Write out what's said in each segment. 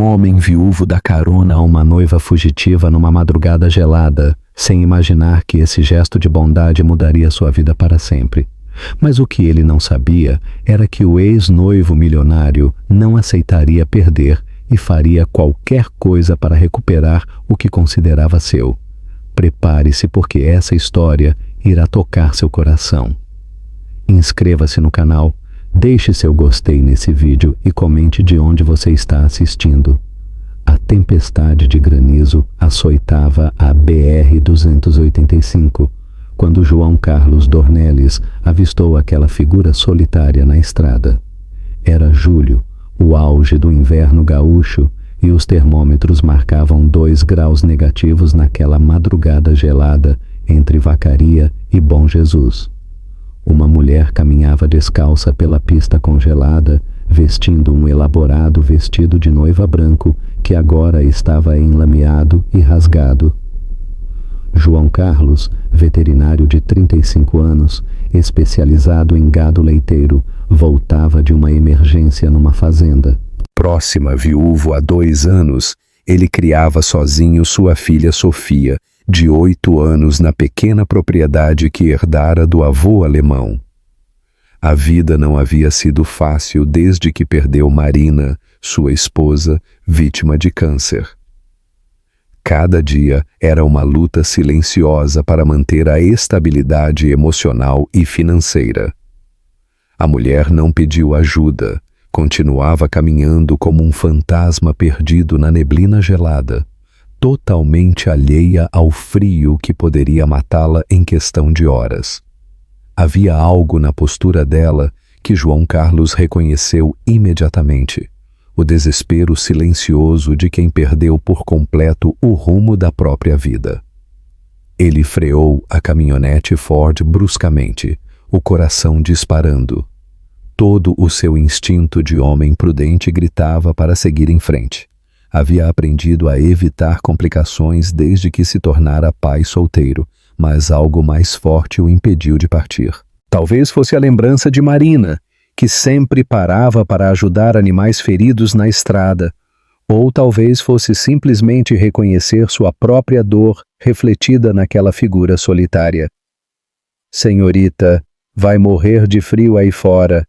homem viúvo dá carona a uma noiva fugitiva numa madrugada gelada, sem imaginar que esse gesto de bondade mudaria sua vida para sempre. Mas o que ele não sabia era que o ex-noivo milionário não aceitaria perder e faria qualquer coisa para recuperar o que considerava seu. Prepare-se, porque essa história irá tocar seu coração. Inscreva-se no canal, deixe seu gostei nesse vídeo e comente de onde você está assistindo. A tempestade de granizo açoitava a BR-285, quando João Carlos Dornelles avistou aquela figura solitária na estrada. Era julho, o auge do inverno gaúcho, e os termômetros marcavam 2 graus negativos naquela madrugada gelada entre Vacaria e Bom Jesus. Uma mulher caminhava descalça pela pista congelada, vestindo um elaborado vestido de noiva branco que agora estava enlameado e rasgado. João Carlos, veterinário de 35 anos, especializado em gado leiteiro, voltava de uma emergência numa fazenda. Próxima viúvo há 2 anos, ele criava sozinho sua filha Sofia, de 8 anos, na pequena propriedade que herdara do avô alemão. A vida não havia sido fácil desde que perdeu Marina, sua esposa, vítima de câncer. Cada dia era uma luta silenciosa para manter a estabilidade emocional e financeira. A mulher não pediu ajuda, continuava caminhando como um fantasma perdido na neblina gelada, totalmente alheia ao frio que poderia matá-la em questão de horas. Havia algo na postura dela que João Carlos reconheceu imediatamente: o desespero silencioso de quem perdeu por completo o rumo da própria vida. Ele freou a caminhonete Ford bruscamente, o coração disparando. Todo o seu instinto de homem prudente gritava para seguir em frente. Havia aprendido a evitar complicações desde que se tornara pai solteiro, mas algo mais forte o impediu de partir. Talvez fosse a lembrança de Marina, que sempre parava para ajudar animais feridos na estrada, ou talvez fosse simplesmente reconhecer sua própria dor refletida naquela figura solitária. Senhorita, vai morrer de frio aí fora.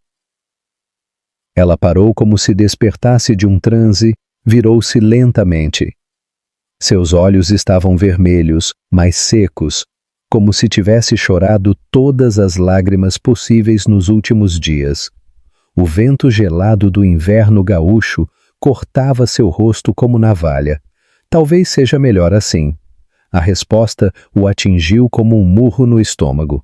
Ela parou como se despertasse de um transe, virou-se lentamente. Seus olhos estavam vermelhos, mas secos, como se tivesse chorado todas as lágrimas possíveis nos últimos dias. O vento gelado do inverno gaúcho cortava seu rosto como navalha. Talvez seja melhor assim. A resposta o atingiu como um murro no estômago.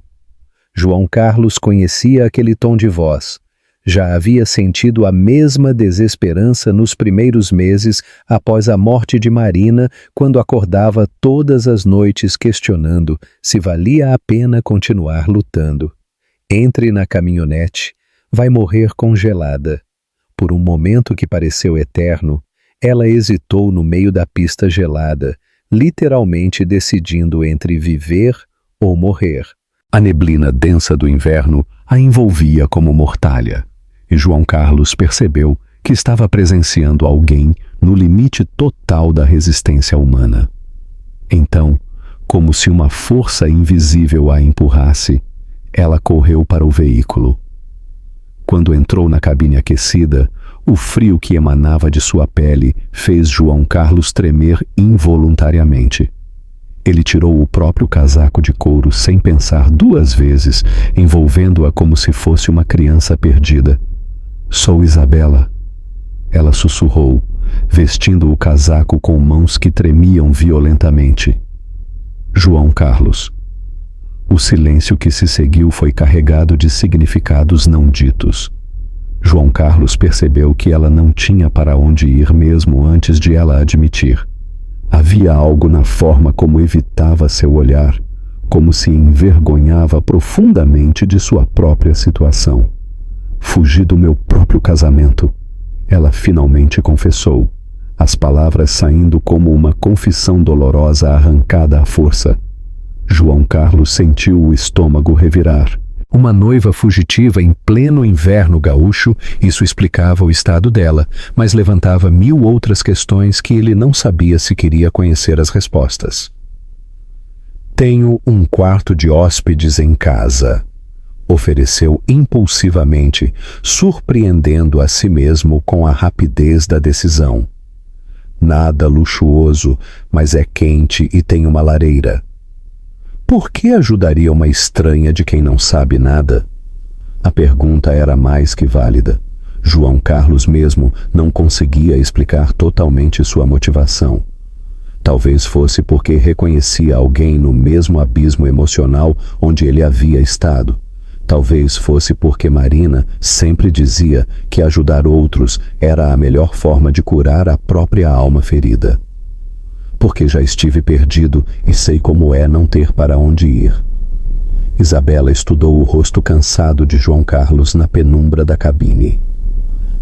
João Carlos conhecia aquele tom de voz. Já havia sentido a mesma desesperança nos primeiros meses após a morte de Marina, quando acordava todas as noites questionando se valia a pena continuar lutando. Entre na caminhonete, vai morrer congelada. Por um momento que pareceu eterno, ela hesitou no meio da pista gelada, literalmente decidindo entre viver ou morrer. A neblina densa do inverno a envolvia como mortalha. E João Carlos percebeu que estava presenciando alguém no limite total da resistência humana. Então, como se uma força invisível a empurrasse, ela correu para o veículo. Quando entrou na cabine aquecida, o frio que emanava de sua pele fez João Carlos tremer involuntariamente. Ele tirou o próprio casaco de couro sem pensar 2 vezes, envolvendo-a como se fosse uma criança perdida. Sou Isabela, ela sussurrou, vestindo o casaco com mãos que tremiam violentamente. João Carlos. O silêncio que se seguiu foi carregado de significados não ditos. João Carlos percebeu que ela não tinha para onde ir mesmo antes de ela admitir. Havia algo na forma como evitava seu olhar, como se envergonhava profundamente de sua própria situação. Fugi do meu próprio casamento, ela finalmente confessou, as palavras saindo como uma confissão dolorosa arrancada à força. João Carlos sentiu o estômago revirar. Uma noiva fugitiva em pleno inverno gaúcho, isso explicava o estado dela, mas levantava 1000 outras questões que ele não sabia se queria conhecer as respostas. Tenho um quarto de hóspedes em casa, ofereceu impulsivamente, surpreendendo a si mesmo com a rapidez da decisão. Nada luxuoso, mas é quente e tem uma lareira. Por que ajudaria uma estranha de quem não sabe nada? A pergunta era mais que válida. João Carlos mesmo não conseguia explicar totalmente sua motivação. Talvez fosse porque reconhecia alguém no mesmo abismo emocional onde ele havia estado. Talvez fosse porque Marina sempre dizia que ajudar outros era a melhor forma de curar a própria alma ferida. Porque já estive perdido e sei como é não ter para onde ir. Isabela estudou o rosto cansado de João Carlos na penumbra da cabine.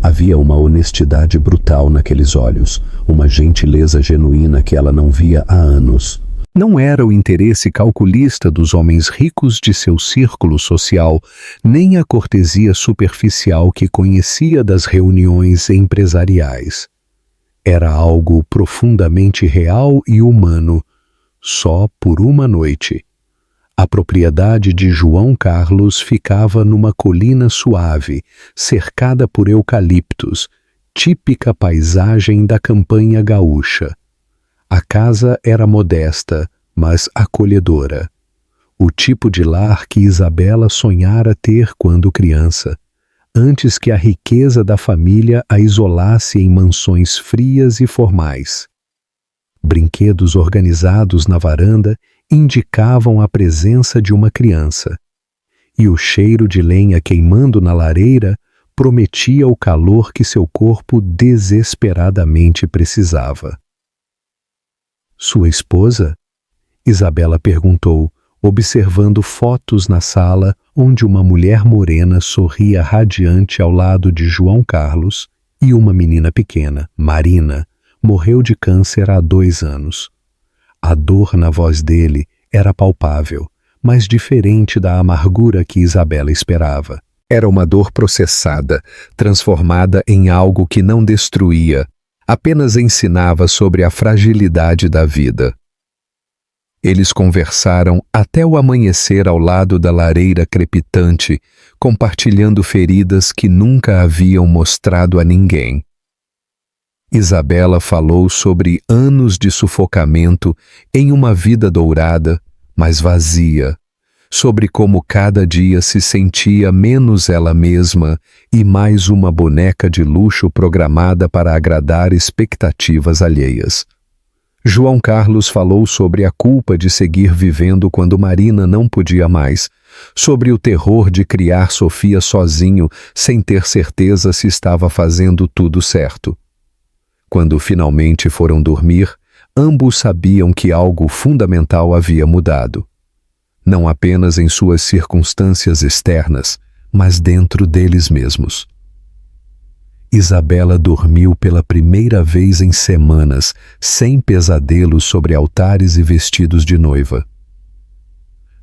Havia uma honestidade brutal naqueles olhos, uma gentileza genuína que ela não via há anos. Não era o interesse calculista dos homens ricos de seu círculo social, nem a cortesia superficial que conhecia das reuniões empresariais. Era algo profundamente real e humano, só por uma noite. A propriedade de João Carlos ficava numa colina suave, cercada por eucaliptos, típica paisagem da campanha gaúcha. A casa era modesta, mas acolhedora. O tipo de lar que Isabela sonhara ter quando criança, antes que a riqueza da família a isolasse em mansões frias e formais. Brinquedos organizados na varanda indicavam a presença de uma criança, e o cheiro de lenha queimando na lareira prometia o calor que seu corpo desesperadamente precisava. Sua esposa? Isabela perguntou, observando fotos na sala onde uma mulher morena sorria radiante ao lado de João Carlos e uma menina pequena, Marina, morreu de câncer há 2 anos. A dor na voz dele era palpável, mas diferente da amargura que Isabela esperava. Era uma dor processada, transformada em algo que não destruía, apenas ensinava sobre a fragilidade da vida. Eles conversaram até o amanhecer ao lado da lareira crepitante, compartilhando feridas que nunca haviam mostrado a ninguém. Isabela falou sobre anos de sufocamento em uma vida dourada, mas vazia, sobre como cada dia se sentia menos ela mesma e mais uma boneca de luxo programada para agradar expectativas alheias. João Carlos falou sobre a culpa de seguir vivendo quando Marina não podia mais, sobre o terror de criar Sofia sozinho sem ter certeza se estava fazendo tudo certo. Quando finalmente foram dormir, ambos sabiam que algo fundamental havia mudado. Não apenas em suas circunstâncias externas, mas dentro deles mesmos. Isabela dormiu pela primeira vez em semanas, sem pesadelos sobre altares e vestidos de noiva.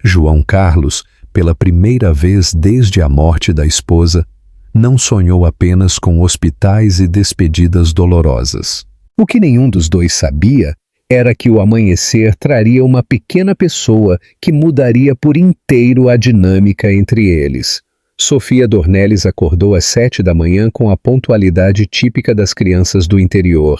João Carlos, pela primeira vez desde a morte da esposa, não sonhou apenas com hospitais e despedidas dolorosas. O que nenhum dos dois sabia era que o amanhecer traria uma pequena pessoa que mudaria por inteiro a dinâmica entre eles. Sofia Dornelles acordou às 7 da manhã com a pontualidade típica das crianças do interior.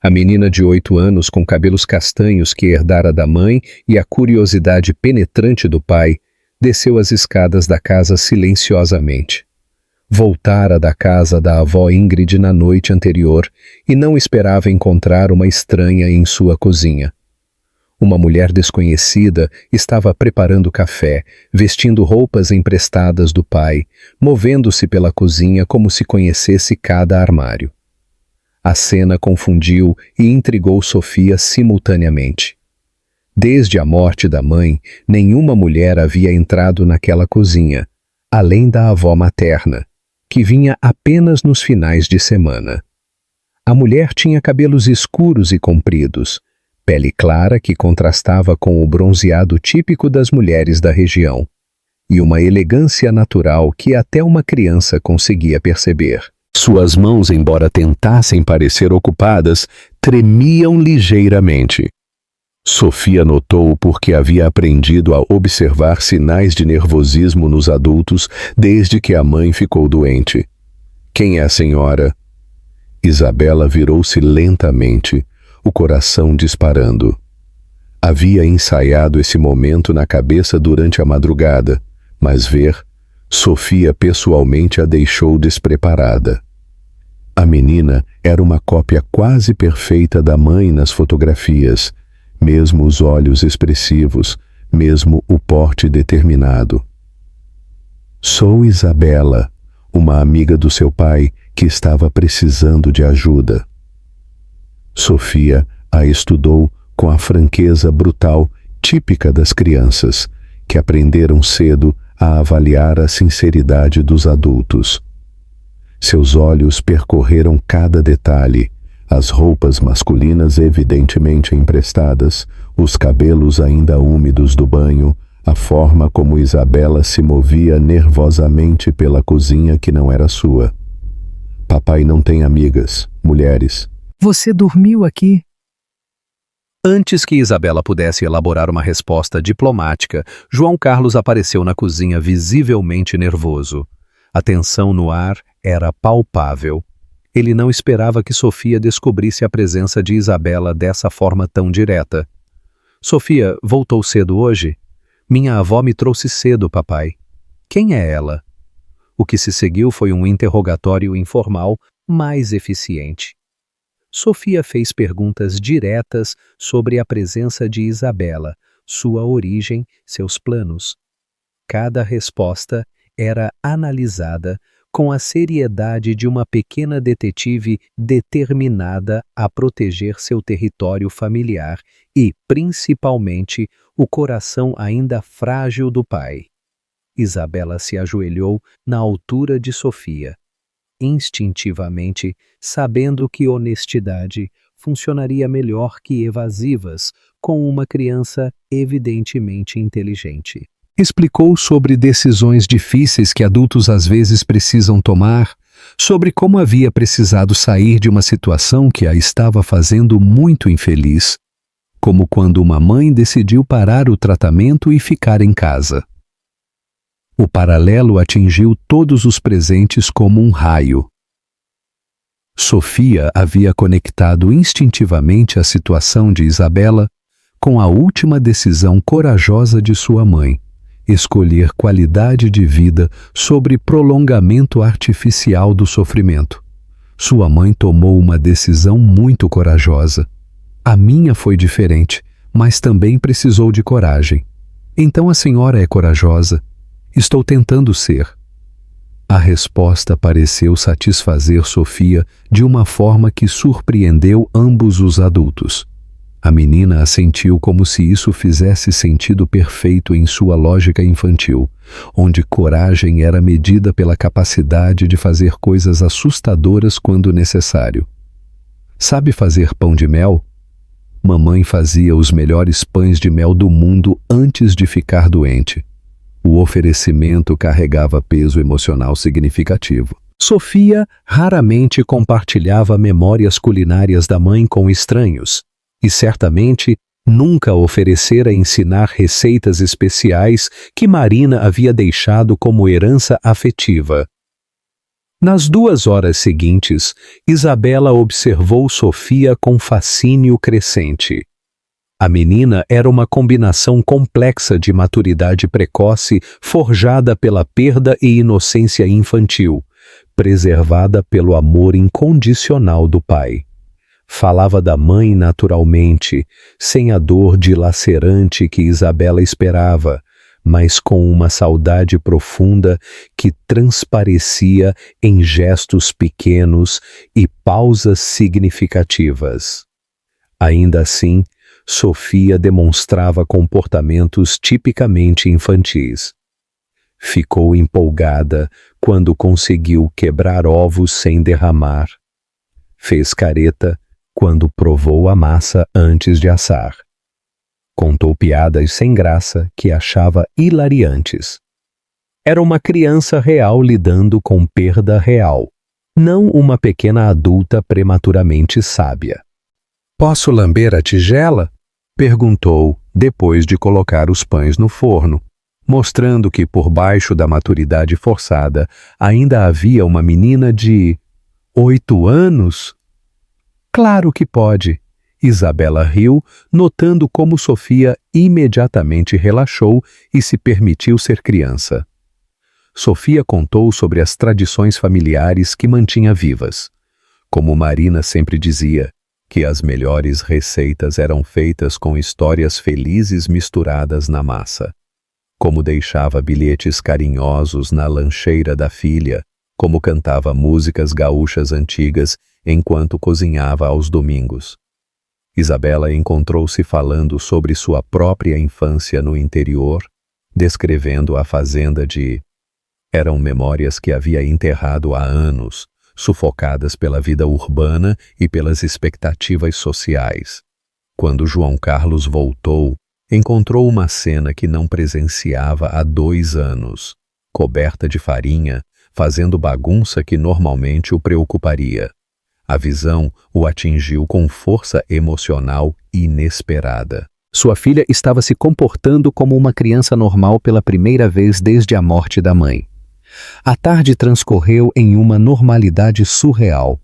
A menina de 8 anos, com cabelos castanhos que herdara da mãe e a curiosidade penetrante do pai, desceu as escadas da casa silenciosamente. Voltara da casa da avó Ingrid na noite anterior e não esperava encontrar uma estranha em sua cozinha. Uma mulher desconhecida estava preparando café, vestindo roupas emprestadas do pai, movendo-se pela cozinha como se conhecesse cada armário. A cena confundiu e intrigou Sofia simultaneamente. Desde a morte da mãe, nenhuma mulher havia entrado naquela cozinha, além da avó materna, que vinha apenas nos finais de semana. A mulher tinha cabelos escuros e compridos, pele clara que contrastava com o bronzeado típico das mulheres da região, e uma elegância natural que até uma criança conseguia perceber. Suas mãos, embora tentassem parecer ocupadas, tremiam ligeiramente. Sofia notou porque havia aprendido a observar sinais de nervosismo nos adultos desde que a mãe ficou doente. Quem é a senhora? Isabela virou-se lentamente, o coração disparando. Havia ensaiado esse momento na cabeça durante a madrugada, mas Sofia pessoalmente a deixou despreparada. A menina era uma cópia quase perfeita da mãe nas fotografias, mesmo os olhos expressivos, mesmo o porte determinado. Sou Isabela, uma amiga do seu pai que estava precisando de ajuda. Sofia a estudou com a franqueza brutal típica das crianças, que aprenderam cedo a avaliar a sinceridade dos adultos. Seus olhos percorreram cada detalhe, as roupas masculinas evidentemente emprestadas, os cabelos ainda úmidos do banho, a forma como Isabela se movia nervosamente pela cozinha que não era sua. Papai não tem amigas, mulheres. Você dormiu aqui? Antes que Isabela pudesse elaborar uma resposta diplomática, João Carlos apareceu na cozinha visivelmente nervoso. A tensão no ar era palpável. Ele não esperava que Sofia descobrisse a presença de Isabela dessa forma tão direta. Sofia voltou cedo hoje? Minha avó me trouxe cedo, papai. Quem é ela? O que se seguiu foi um interrogatório informal, mais eficiente. Sofia fez perguntas diretas sobre a presença de Isabela, sua origem, seus planos. Cada resposta era analisada com a seriedade de uma pequena detetive determinada a proteger seu território familiar e, principalmente, o coração ainda frágil do pai. Isabela se ajoelhou na altura de Sofia, instintivamente, sabendo que honestidade funcionaria melhor que evasivas com uma criança evidentemente inteligente. Explicou sobre decisões difíceis que adultos às vezes precisam tomar, sobre como havia precisado sair de uma situação que a estava fazendo muito infeliz, como quando uma mãe decidiu parar o tratamento e ficar em casa. O paralelo atingiu todos os presentes como um raio. Sofia havia conectado instintivamente a situação de Isabela com a última decisão corajosa de sua mãe: escolher qualidade de vida sobre prolongamento artificial do sofrimento. Sua mãe tomou uma decisão muito corajosa. A minha foi diferente, mas também precisou de coragem. Então a senhora é corajosa. Estou tentando ser. A resposta pareceu satisfazer Sofia de uma forma que surpreendeu ambos os adultos. A menina assentiu como se isso fizesse sentido perfeito em sua lógica infantil, onde coragem era medida pela capacidade de fazer coisas assustadoras quando necessário. Sabe fazer pão de mel? Mamãe fazia os melhores pães de mel do mundo antes de ficar doente. O oferecimento carregava peso emocional significativo. Sofia raramente compartilhava memórias culinárias da mãe com estranhos, e certamente nunca oferecera ensinar receitas especiais que Marina havia deixado como herança afetiva. Nas 2 horas seguintes, Isabela observou Sofia com fascínio crescente. A menina era uma combinação complexa de maturidade precoce forjada pela perda e inocência infantil, preservada pelo amor incondicional do pai. Falava da mãe naturalmente, sem a dor dilacerante que Isabela esperava, mas com uma saudade profunda que transparecia em gestos pequenos e pausas significativas. Ainda assim, Sofia demonstrava comportamentos tipicamente infantis. Ficou empolgada quando conseguiu quebrar ovos sem derramar. Fez careta quando provou a massa antes de assar. Contou piadas sem graça que achava hilariantes. Era uma criança real lidando com perda real, não uma pequena adulta prematuramente sábia. "Posso lamber a tigela?" perguntou, depois de colocar os pães no forno, mostrando que por baixo da maturidade forçada ainda havia uma menina de 8 anos. "Claro que pode." Isabela riu, notando como Sofia imediatamente relaxou e se permitiu ser criança. Sofia contou sobre as tradições familiares que mantinha vivas. Como Marina sempre dizia, que as melhores receitas eram feitas com histórias felizes misturadas na massa. Como deixava bilhetes carinhosos na lancheira da filha, como cantava músicas gaúchas antigas enquanto cozinhava aos domingos. Isabela encontrou-se falando sobre sua própria infância no interior, descrevendo a fazenda de... Eram memórias que havia enterrado há anos, sufocadas pela vida urbana e pelas expectativas sociais. Quando João Carlos voltou, encontrou uma cena que não presenciava há 2 anos, coberta de farinha, fazendo bagunça que normalmente o preocuparia. A visão o atingiu com força emocional inesperada. Sua filha estava se comportando como uma criança normal pela primeira vez desde a morte da mãe. A tarde transcorreu em uma normalidade surreal.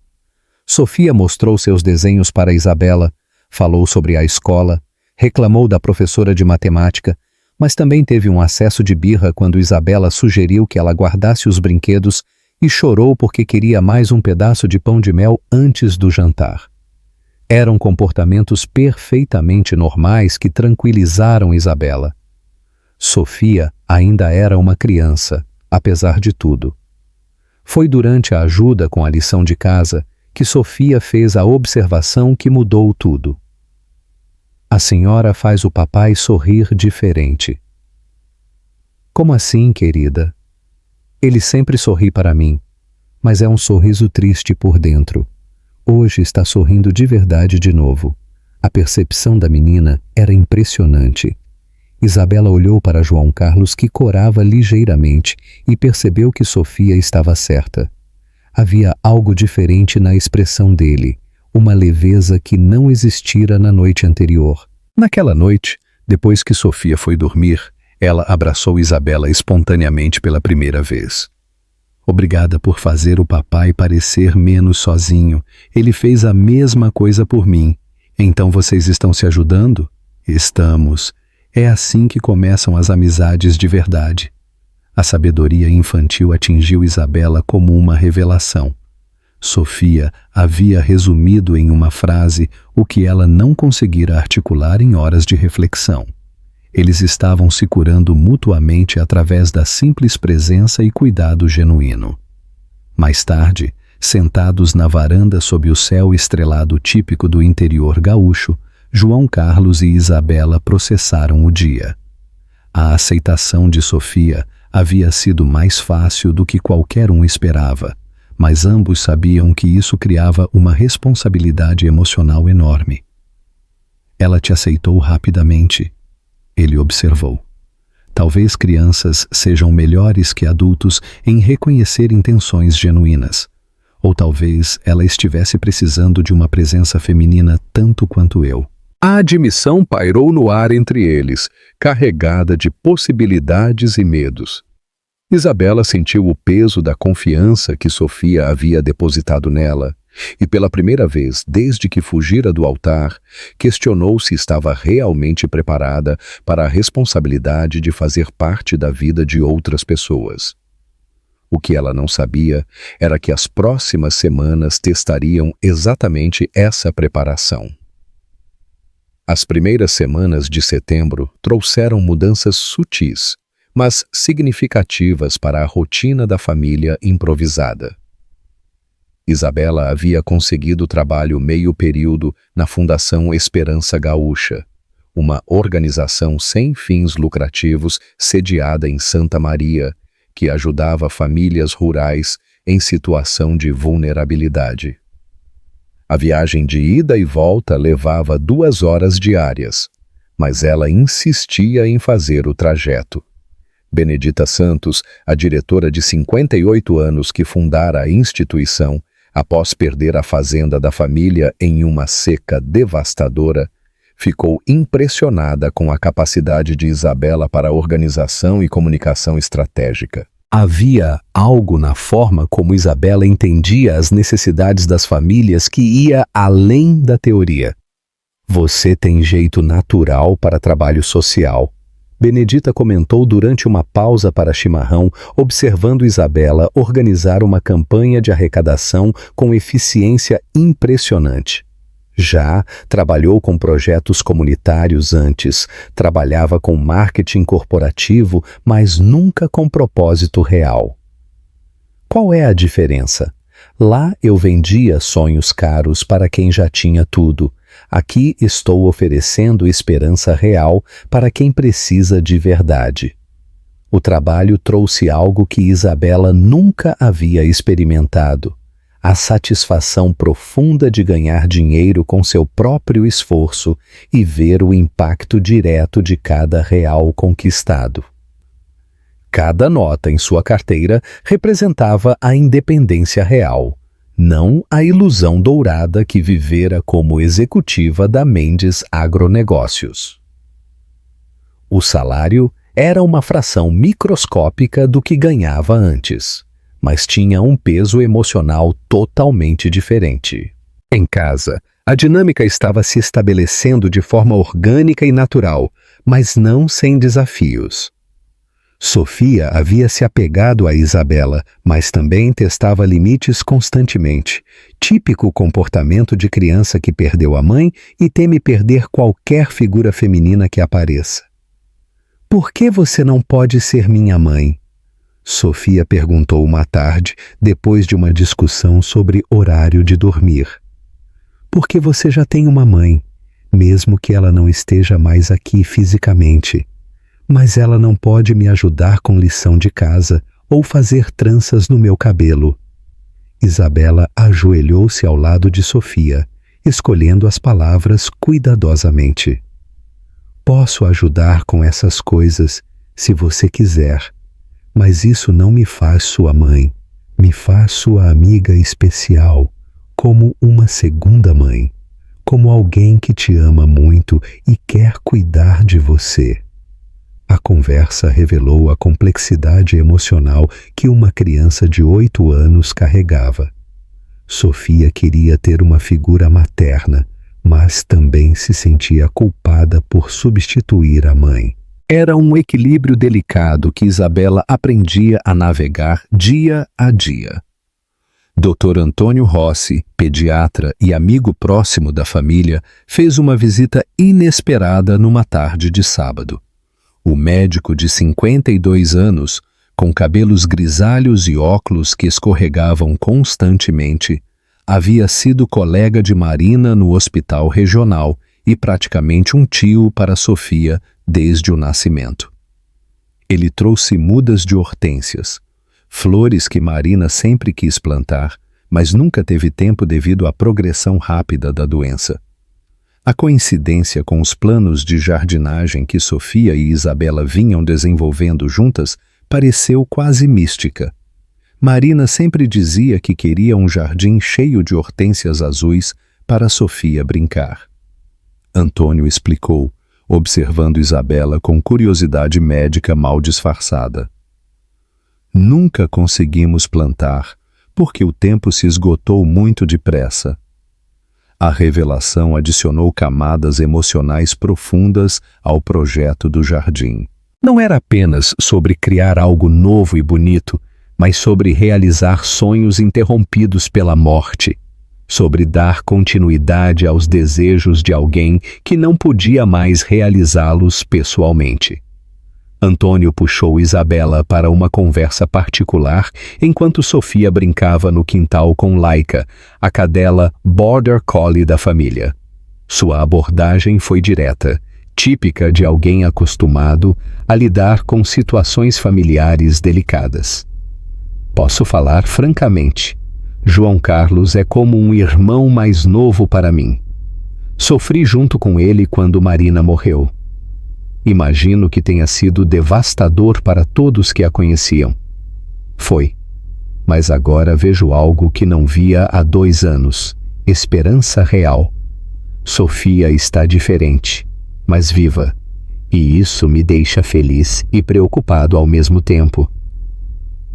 Sofia mostrou seus desenhos para Isabela, falou sobre a escola, reclamou da professora de matemática, mas também teve um acesso de birra quando Isabela sugeriu que ela guardasse os brinquedos e chorou porque queria mais um pedaço de pão de mel antes do jantar. Eram comportamentos perfeitamente normais que tranquilizaram Isabela. Sofia ainda era uma criança, apesar de tudo. Foi durante a ajuda com a lição de casa que Sofia fez a observação que mudou tudo. "A senhora faz o papai sorrir diferente." "Como assim, querida?" "Ele sempre sorri para mim, mas é um sorriso triste por dentro. Hoje está sorrindo de verdade de novo." A percepção da menina era impressionante. Isabela olhou para João Carlos, que corava ligeiramente, e percebeu que Sofia estava certa. Havia algo diferente na expressão dele, uma leveza que não existira na noite anterior. Naquela noite, depois que Sofia foi dormir, ela abraçou Isabela espontaneamente pela primeira vez. "Obrigada por fazer o papai parecer menos sozinho. Ele fez a mesma coisa por mim. Então vocês estão se ajudando?" "Estamos. É assim que começam as amizades de verdade." A sabedoria infantil atingiu Isabela como uma revelação. Sofia havia resumido em uma frase o que ela não conseguira articular em horas de reflexão. Eles estavam se curando mutuamente através da simples presença e cuidado genuíno. Mais tarde, sentados na varanda sob o céu estrelado típico do interior gaúcho, João Carlos e Isabela processaram o dia. A aceitação de Sofia havia sido mais fácil do que qualquer um esperava, mas ambos sabiam que isso criava uma responsabilidade emocional enorme. "Ela te aceitou rapidamente", ele observou. "Talvez crianças sejam melhores que adultos em reconhecer intenções genuínas. Ou talvez ela estivesse precisando de uma presença feminina tanto quanto eu." A admissão pairou no ar entre eles, carregada de possibilidades e medos. Isabela sentiu o peso da confiança que Sofia havia depositado nela, e pela primeira vez desde que fugira do altar, questionou se estava realmente preparada para a responsabilidade de fazer parte da vida de outras pessoas. O que ela não sabia era que as próximas semanas testariam exatamente essa preparação. As primeiras semanas de setembro trouxeram mudanças sutis, mas significativas para a rotina da família improvisada. Isabela havia conseguido trabalho meio período na Fundação Esperança Gaúcha, uma organização sem fins lucrativos sediada em Santa Maria, que ajudava famílias rurais em situação de vulnerabilidade. A viagem de ida e volta levava 2 horas diárias, mas ela insistia em fazer o trajeto. Benedita Santos, a diretora de 58 anos que fundara a instituição, após perder a fazenda da família em uma seca devastadora, ficou impressionada com a capacidade de Isabela para organização e comunicação estratégica. Havia algo na forma como Isabela entendia as necessidades das famílias que ia além da teoria. Você tem jeito natural para trabalho social, Benedita comentou durante uma pausa para chimarrão, observando Isabela organizar uma campanha de arrecadação com eficiência impressionante. Já trabalhou com projetos comunitários antes, trabalhava com marketing corporativo, mas nunca com propósito real. Qual é a diferença? Lá eu vendia sonhos caros para quem já tinha tudo. Aqui estou oferecendo esperança real para quem precisa de verdade. O trabalho trouxe algo que Isabela nunca havia experimentado: a satisfação profunda de ganhar dinheiro com seu próprio esforço e ver o impacto direto de cada real conquistado. Cada nota em sua carteira representava a independência real, não a ilusão dourada que vivera como executiva da Mendes Agronegócios. O salário era uma fração microscópica do que ganhava antes, mas tinha um peso emocional totalmente diferente. Em casa, a dinâmica estava se estabelecendo de forma orgânica e natural, mas não sem desafios. Sofia havia se apegado a Isabela, mas também testava limites constantemente, típico comportamento de criança que perdeu a mãe e teme perder qualquer figura feminina que apareça. "Por que você não pode ser minha mãe?" Sofia perguntou uma tarde, depois de uma discussão sobre horário de dormir. "Porque você já tem uma mãe, mesmo que ela não esteja mais aqui fisicamente. Mas ela não pode me ajudar com lição de casa ou fazer tranças no meu cabelo." Isabela ajoelhou-se ao lado de Sofia, escolhendo as palavras cuidadosamente. "Posso ajudar com essas coisas, se você quiser, mas isso não me faz sua mãe, me faz sua amiga especial, como uma segunda mãe, como alguém que te ama muito e quer cuidar de você." A conversa revelou a complexidade emocional que uma criança de 8 anos carregava. Sofia queria ter uma figura materna, mas também se sentia culpada por substituir a mãe. Era um equilíbrio delicado que Isabela aprendia a navegar dia a dia. Dr. Antônio Rossi, pediatra e amigo próximo da família, fez uma visita inesperada numa tarde de sábado. O médico de 52 anos, com cabelos grisalhos e óculos que escorregavam constantemente, havia sido colega de Marina no hospital regional e praticamente um tio para Sofia desde o nascimento. Ele trouxe mudas de hortênsias, flores que Marina sempre quis plantar, mas nunca teve tempo devido à progressão rápida da doença. A coincidência com os planos de jardinagem que Sofia e Isabela vinham desenvolvendo juntas pareceu quase mística. Marina sempre dizia que queria um jardim cheio de hortênsias azuis para Sofia brincar. Antônio explicou, observando Isabela com curiosidade médica mal disfarçada. "Nunca conseguimos plantar, porque o tempo se esgotou muito depressa." A revelação adicionou camadas emocionais profundas ao projeto do jardim. Não era apenas sobre criar algo novo e bonito, mas sobre realizar sonhos interrompidos pela morte, sobre dar continuidade aos desejos de alguém que não podia mais realizá-los pessoalmente. Antônio puxou Isabela para uma conversa particular enquanto Sofia brincava no quintal com Laika, a cadela Border Collie da família. Sua abordagem foi direta, típica de alguém acostumado a lidar com situações familiares delicadas. "Posso falar francamente. João Carlos é como um irmão mais novo para mim. Sofri junto com ele quando Marina morreu. Imagino que tenha sido devastador para todos que a conheciam. Foi. Mas agora vejo algo que não via há 2 anos. Esperança real. Sofia está diferente, mas viva. E isso me deixa feliz e preocupado ao mesmo tempo.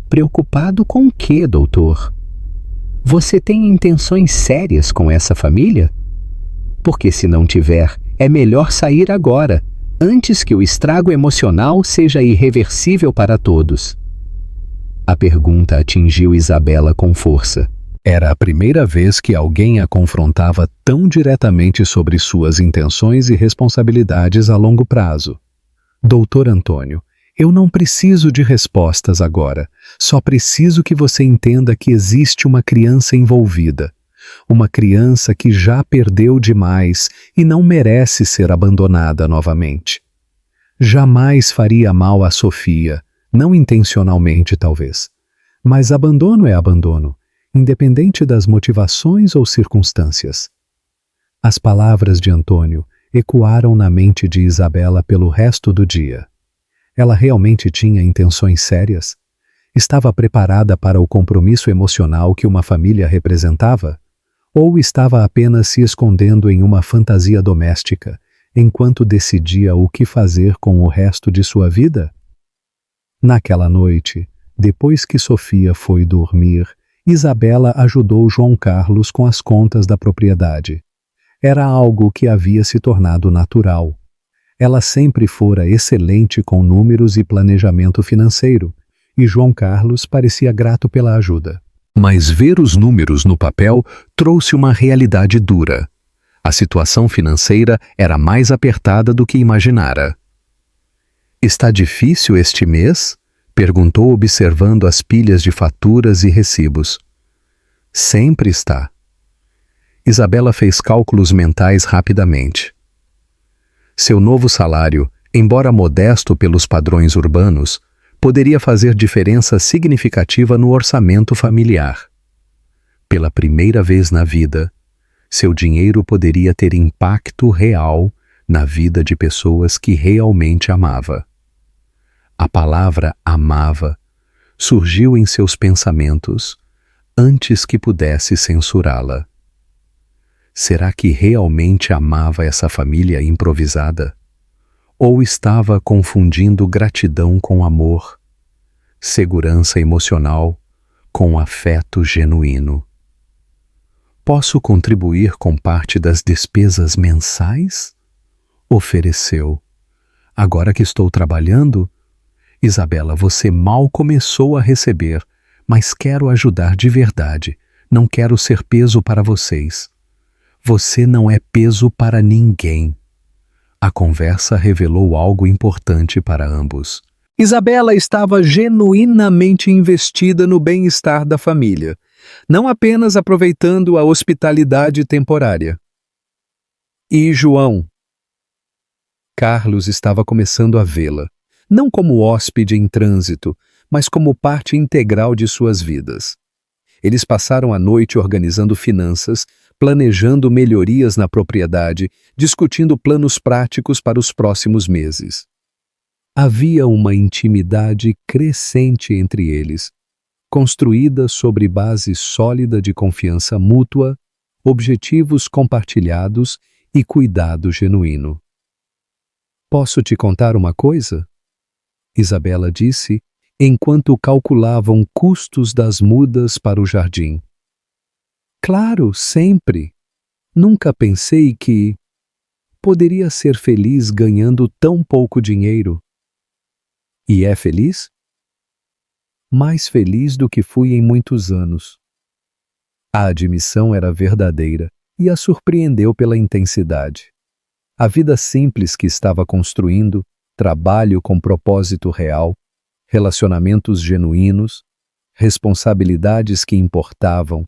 Preocupado com o quê, doutor? Você tem intenções sérias com essa família? Porque se não tiver, é melhor sair agora, antes que o estrago emocional seja irreversível para todos. A pergunta atingiu Isabela com força. Era a primeira vez que alguém a confrontava tão diretamente sobre suas intenções e responsabilidades a longo prazo. Doutor Antônio, eu não preciso de respostas agora. Só preciso que você entenda que existe uma criança envolvida. Uma criança que já perdeu demais e não merece ser abandonada novamente. Jamais faria mal a Sofia, não intencionalmente talvez. Mas abandono é abandono, independente das motivações ou circunstâncias. As palavras de Antônio ecoaram na mente de Isabela pelo resto do dia. Ela realmente tinha intenções sérias? Estava preparada para o compromisso emocional que uma família representava? Ou estava apenas se escondendo em uma fantasia doméstica, enquanto decidia o que fazer com o resto de sua vida? Naquela noite, depois que Sofia foi dormir, Isabela ajudou João Carlos com as contas da propriedade. Era algo que havia se tornado natural. Ela sempre fora excelente com números e planejamento financeiro, e João Carlos parecia grato pela ajuda. Mas ver os números no papel trouxe uma realidade dura. A situação financeira era mais apertada do que imaginara. "Está difícil este mês?" perguntou observando as pilhas de faturas e recibos. "Sempre está." Isabela fez cálculos mentais rapidamente. Seu novo salário, embora modesto pelos padrões urbanos, poderia fazer diferença significativa no orçamento familiar. Pela primeira vez na vida, seu dinheiro poderia ter impacto real na vida de pessoas que realmente amava. A palavra amava surgiu em seus pensamentos antes que pudesse censurá-la. Será que realmente amava essa família improvisada? Ou estava confundindo gratidão com amor, segurança emocional com afeto genuíno? "Posso contribuir com parte das despesas mensais?" ofereceu. "Agora que estou trabalhando?" "Isabela, você mal começou a receber, mas quero ajudar de verdade. Não quero ser peso para vocês." "Você não é peso para ninguém." A conversa revelou algo importante para ambos. Isabela estava genuinamente investida no bem-estar da família, não apenas aproveitando a hospitalidade temporária. E João? Carlos estava começando a vê-la, não como hóspede em trânsito, mas como parte integral de suas vidas. Eles passaram a noite organizando finanças, planejando melhorias na propriedade, discutindo planos práticos para os próximos meses. Havia uma intimidade crescente entre eles, construída sobre base sólida de confiança mútua, objetivos compartilhados e cuidado genuíno. "Posso te contar uma coisa?" Isabela disse, enquanto calculavam custos das mudas para o jardim. "Claro, sempre. Nunca pensei que poderia ser feliz ganhando tão pouco dinheiro." "E é feliz?" "Mais feliz do que fui em muitos anos." A admissão era verdadeira e a surpreendeu pela intensidade. A vida simples que estava construindo, trabalho com propósito real, relacionamentos genuínos, responsabilidades que importavam,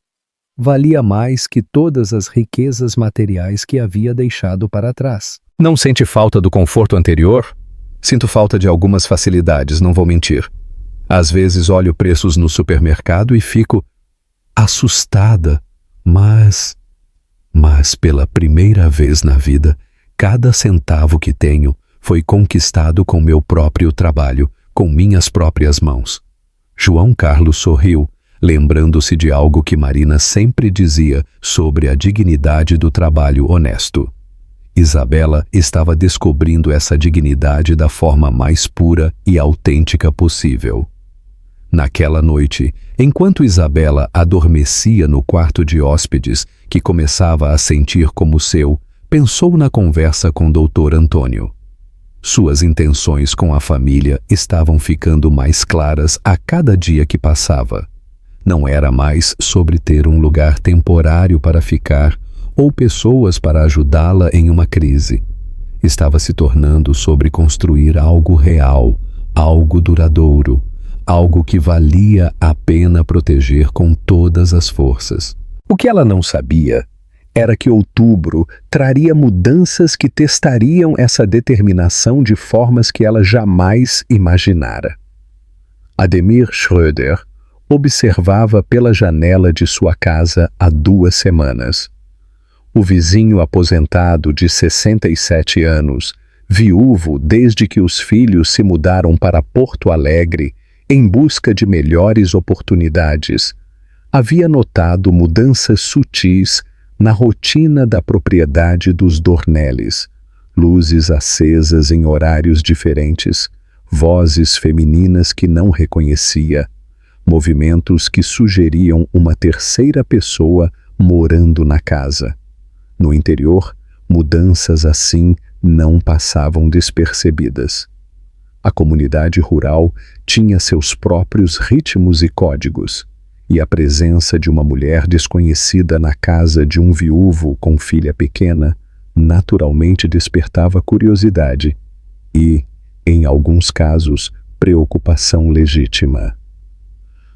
valia mais que todas as riquezas materiais que havia deixado para trás. "Não sente falta do conforto anterior?" "Sinto falta de algumas facilidades, não vou mentir. Às vezes olho preços no supermercado e fico assustada, mas pela primeira vez na vida, cada centavo que tenho Foi conquistado com meu próprio trabalho, com minhas próprias mãos. João Carlos sorriu, lembrando-se de algo que Marina sempre dizia sobre a dignidade do trabalho honesto. Isabela estava descobrindo essa dignidade da forma mais pura e autêntica possível. Naquela noite, enquanto Isabela adormecia no quarto de hóspedes, que começava a sentir como seu, pensou na conversa com Dr. Antônio. Suas intenções com a família estavam ficando mais claras a cada dia que passava. Não era mais sobre ter um lugar temporário para ficar ou pessoas para ajudá-la em uma crise. Estava se tornando sobre construir algo real, algo duradouro, algo que valia a pena proteger com todas as forças. O que ela não sabia era que outubro traria mudanças que testariam essa determinação de formas que ela jamais imaginara. Ademir Schröder observava pela janela de sua casa há 2 semanas. O vizinho aposentado de 67 anos, viúvo desde que os filhos se mudaram para Porto Alegre em busca de melhores oportunidades, havia notado mudanças sutis na rotina da propriedade dos Dornelles, luzes acesas em horários diferentes, vozes femininas que não reconhecia, movimentos que sugeriam uma terceira pessoa morando na casa. No interior, mudanças assim não passavam despercebidas. A comunidade rural tinha seus próprios ritmos e códigos, e a presença de uma mulher desconhecida na casa de um viúvo com filha pequena naturalmente despertava curiosidade e, em alguns casos, preocupação legítima.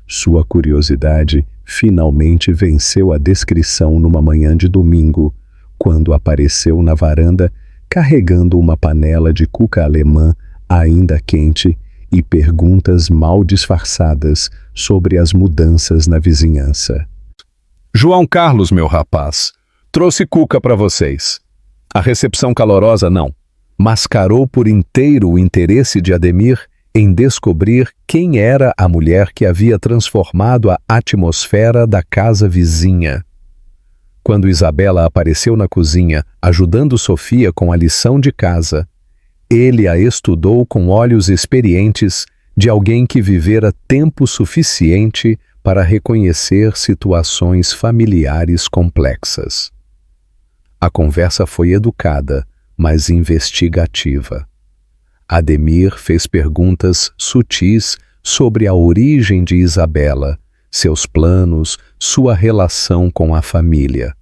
Sua curiosidade finalmente venceu a descrição numa manhã de domingo, quando apareceu na varanda carregando uma panela de cuca alemã ainda quente e perguntas mal disfarçadas sobre as mudanças na vizinhança. João Carlos, meu rapaz, trouxe cuca para vocês. A recepção calorosa não. Mascarou por inteiro o interesse de Ademir em descobrir quem era a mulher que havia transformado a atmosfera da casa vizinha. Quando Isabela apareceu na cozinha, ajudando Sofia com a lição de casa, ele a estudou com olhos experientes de alguém que vivera tempo suficiente para reconhecer situações familiares complexas. A conversa foi educada, mas investigativa. Ademir fez perguntas sutis sobre a origem de Isabela, seus planos, sua relação com a família.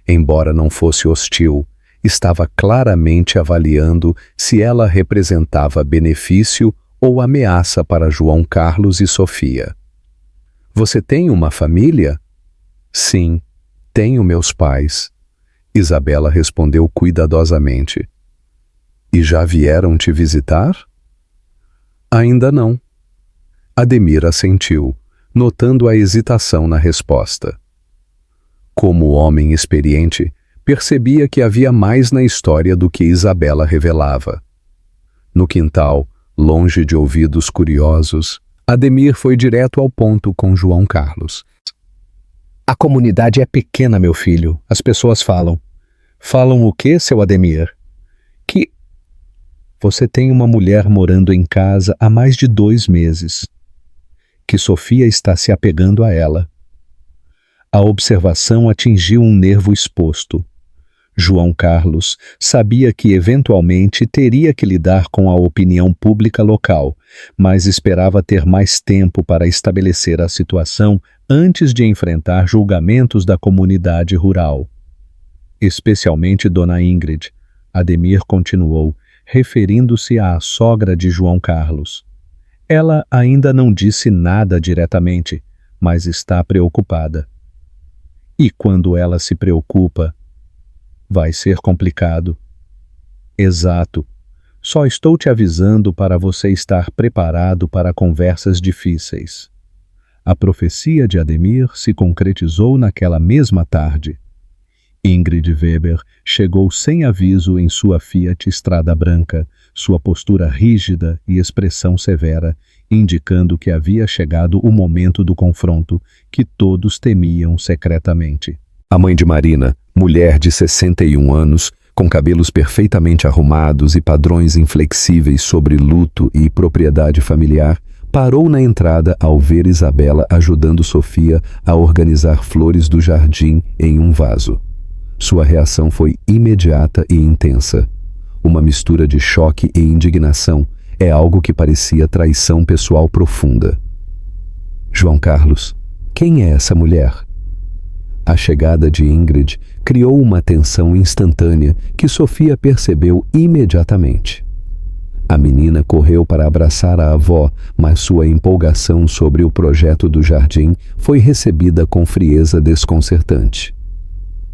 Embora não fosse hostil, estava claramente avaliando se ela representava benefício ou ameaça para João Carlos e Sofia. Você tem uma família? Sim, tenho meus pais. Isabela respondeu cuidadosamente. E já vieram te visitar? Ainda não. Ademir assentiu, notando a hesitação na resposta. Como homem experiente, percebia que havia mais na história do que Isabela revelava. No quintal, longe de ouvidos curiosos, Ademir foi direto ao ponto com João Carlos. A comunidade é pequena, meu filho. As pessoas falam. Falam o quê, seu Ademir? Que você tem uma mulher morando em casa há mais de 2 meses. Que Sofia está se apegando a ela. A observação atingiu um nervo exposto. João Carlos sabia que eventualmente teria que lidar com a opinião pública local, mas esperava ter mais tempo para estabelecer a situação antes de enfrentar julgamentos da comunidade rural. Especialmente Dona Ingrid, Ademir continuou, referindo-se à sogra de João Carlos. Ela ainda não disse nada diretamente, mas está preocupada. E quando ela se preocupa, vai ser complicado. Exato. Só estou te avisando para você estar preparado para conversas difíceis. A profecia de Ademir se concretizou naquela mesma tarde. Ingrid Weber chegou sem aviso em sua Fiat Estrada Branca, sua postura rígida e expressão severa, indicando que havia chegado o momento do confronto que todos temiam secretamente. A mãe de Marina, mulher de 61 anos, com cabelos perfeitamente arrumados e padrões inflexíveis sobre luto e propriedade familiar, parou na entrada ao ver Isabela ajudando Sofia a organizar flores do jardim em um vaso. Sua reação foi imediata e intensa. Uma mistura de choque e indignação, é algo que parecia traição pessoal profunda. João Carlos, quem é essa mulher? A chegada de Ingrid criou uma tensão instantânea que Sofia percebeu imediatamente. A menina correu para abraçar a avó, mas sua empolgação sobre o projeto do jardim foi recebida com frieza desconcertante.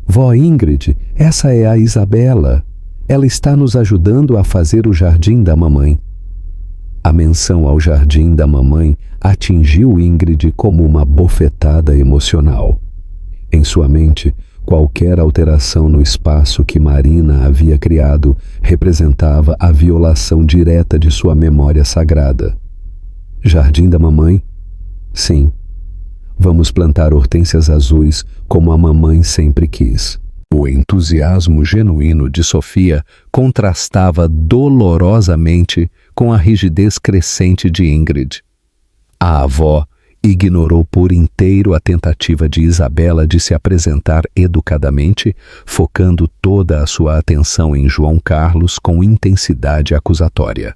Vó Ingrid, essa é a Isabela. Ela está nos ajudando a fazer o jardim da mamãe. A menção ao jardim da mamãe atingiu Ingrid como uma bofetada emocional. Em sua mente, qualquer alteração no espaço que Marina havia criado representava a violação direta de sua memória sagrada. Jardim da mamãe? Sim. Vamos plantar hortênsias azuis como a mamãe sempre quis. O entusiasmo genuíno de Sofia contrastava dolorosamente com a rigidez crescente de Ingrid. A avó ignorou por inteiro a tentativa de Isabela de se apresentar educadamente, focando toda a sua atenção em João Carlos com intensidade acusatória.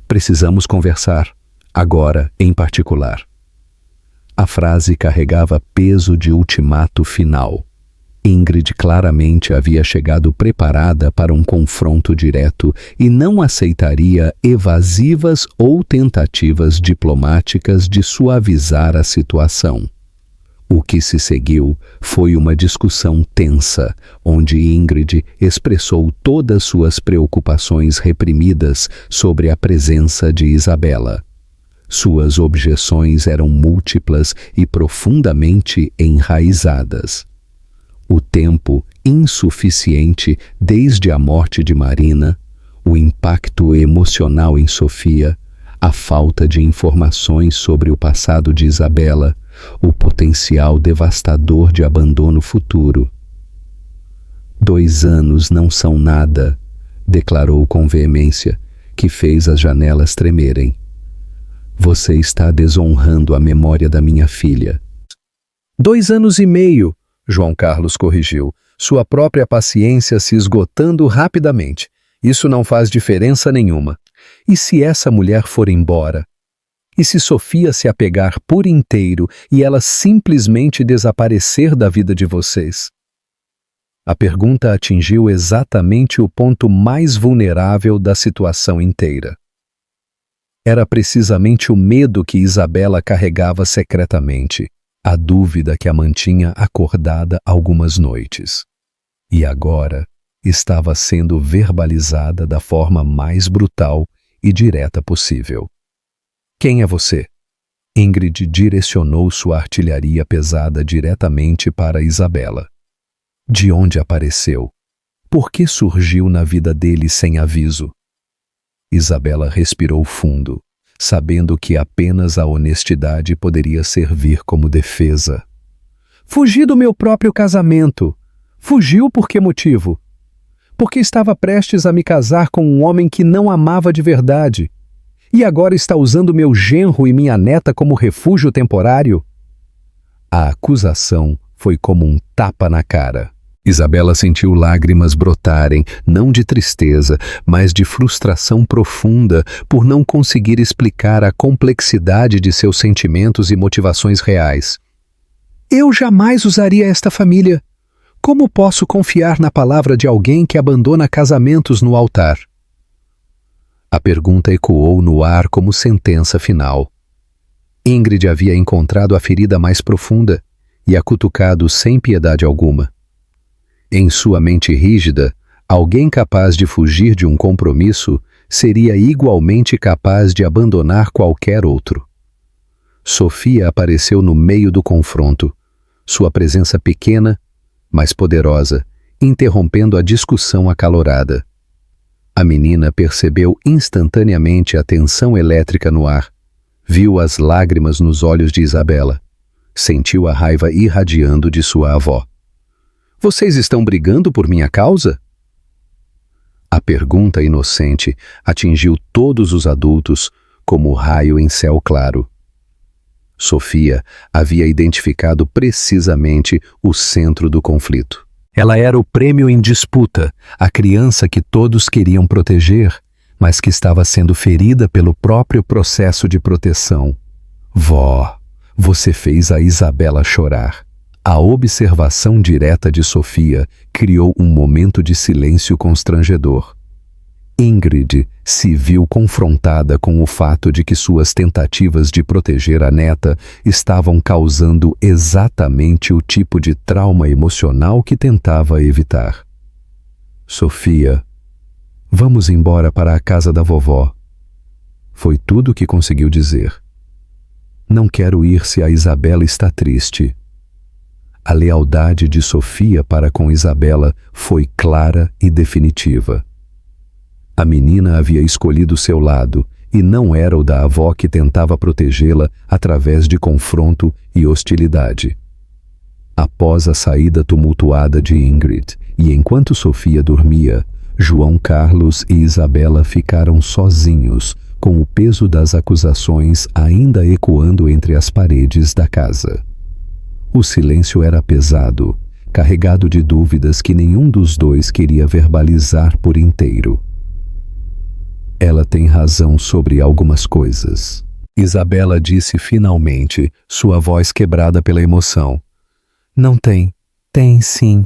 Precisamos conversar, agora em particular. A frase carregava peso de ultimato final. Ingrid claramente havia chegado preparada para um confronto direto e não aceitaria evasivas ou tentativas diplomáticas de suavizar a situação. O que se seguiu foi uma discussão tensa, onde Ingrid expressou todas suas preocupações reprimidas sobre a presença de Isabela. Suas objeções eram múltiplas e profundamente enraizadas. O tempo insuficiente desde a morte de Marina, o impacto emocional em Sofia, a falta de informações sobre o passado de Isabela, o potencial devastador de abandono futuro. 2 anos não são nada, declarou com veemência, que fez as janelas tremerem. Você está desonrando a memória da minha filha. 2 anos e meio, João Carlos corrigiu, sua própria paciência se esgotando rapidamente. Isso não faz diferença nenhuma. E se essa mulher for embora? E se Sofia se apegar por inteiro e ela simplesmente desaparecer da vida de vocês? A pergunta atingiu exatamente o ponto mais vulnerável da situação inteira. Era precisamente o medo que Isabela carregava secretamente, a dúvida que a mantinha acordada algumas noites. E agora estava sendo verbalizada da forma mais brutal e direta possível. Quem é você? Ingrid direcionou sua artilharia pesada diretamente para Isabela. De onde apareceu? Por que surgiu na vida dele sem aviso? Isabela respirou fundo, sabendo que apenas a honestidade poderia servir como defesa. Fugi do meu próprio casamento. Fugiu por que motivo? Porque estava prestes a me casar com um homem que não amava de verdade. E agora está usando meu genro e minha neta como refúgio temporário? A acusação foi como um tapa na cara. Isabela sentiu lágrimas brotarem, não de tristeza, mas de frustração profunda por não conseguir explicar a complexidade de seus sentimentos e motivações reais. Eu jamais usaria esta família. Como posso confiar na palavra de alguém que abandona casamentos no altar? A pergunta ecoou no ar como sentença final. Ingrid havia encontrado a ferida mais profunda e a cutucado sem piedade alguma. Em sua mente rígida, alguém capaz de fugir de um compromisso seria igualmente capaz de abandonar qualquer outro. Sofia apareceu no meio do confronto, sua presença pequena, mas poderosa, interrompendo a discussão acalorada. A menina percebeu instantaneamente a tensão elétrica no ar. Viu as lágrimas nos olhos de Isabela. Sentiu a raiva irradiando de sua avó. Vocês estão brigando por minha causa? A pergunta inocente atingiu todos os adultos como raio em céu claro. Sofia havia identificado precisamente o centro do conflito. Ela era o prêmio em disputa, a criança que todos queriam proteger, mas que estava sendo ferida pelo próprio processo de proteção. Vó, você fez a Isabela chorar. A observação direta de Sofia criou um momento de silêncio constrangedor. Ingrid se viu confrontada com o fato de que suas tentativas de proteger a neta estavam causando exatamente o tipo de trauma emocional que tentava evitar. Sofia, vamos embora para a casa da vovó. Foi tudo o que conseguiu dizer. Não quero ir se a Isabela está triste. A lealdade de Sofia para com Isabela foi clara e definitiva. A menina havia escolhido seu lado e não era o da avó que tentava protegê-la através de confronto e hostilidade. Após a saída tumultuada de Ingrid e enquanto Sofia dormia, João Carlos e Isabela ficaram sozinhos, com o peso das acusações ainda ecoando entre as paredes da casa. O silêncio era pesado, carregado de dúvidas que nenhum dos dois queria verbalizar por inteiro. Ela tem razão sobre algumas coisas. Isabela disse finalmente, sua voz quebrada pela emoção. Não tem. Tem sim.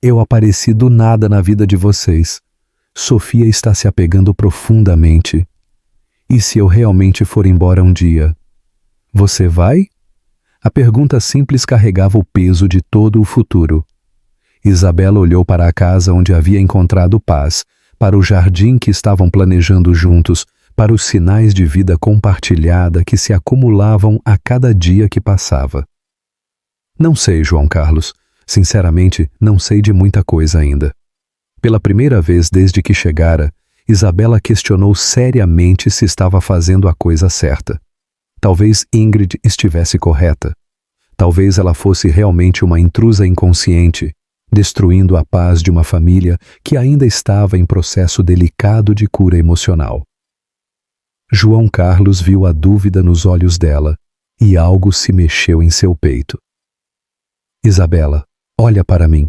Eu apareci do nada na vida de vocês. Sofia está se apegando profundamente. E se eu realmente for embora um dia? Você vai? A pergunta simples carregava o peso de todo o futuro. Isabela olhou para a casa onde havia encontrado paz, para o jardim que estavam planejando juntos, para os sinais de vida compartilhada que se acumulavam a cada dia que passava. Não sei, João Carlos. Sinceramente, não sei de muita coisa ainda. Pela primeira vez desde que chegara, Isabela questionou seriamente se estava fazendo a coisa certa. Talvez Ingrid estivesse correta. Talvez ela fosse realmente uma intrusa inconsciente, destruindo a paz de uma família que ainda estava em processo delicado de cura emocional. João Carlos viu a dúvida nos olhos dela e algo se mexeu em seu peito. Isabela, olha para mim.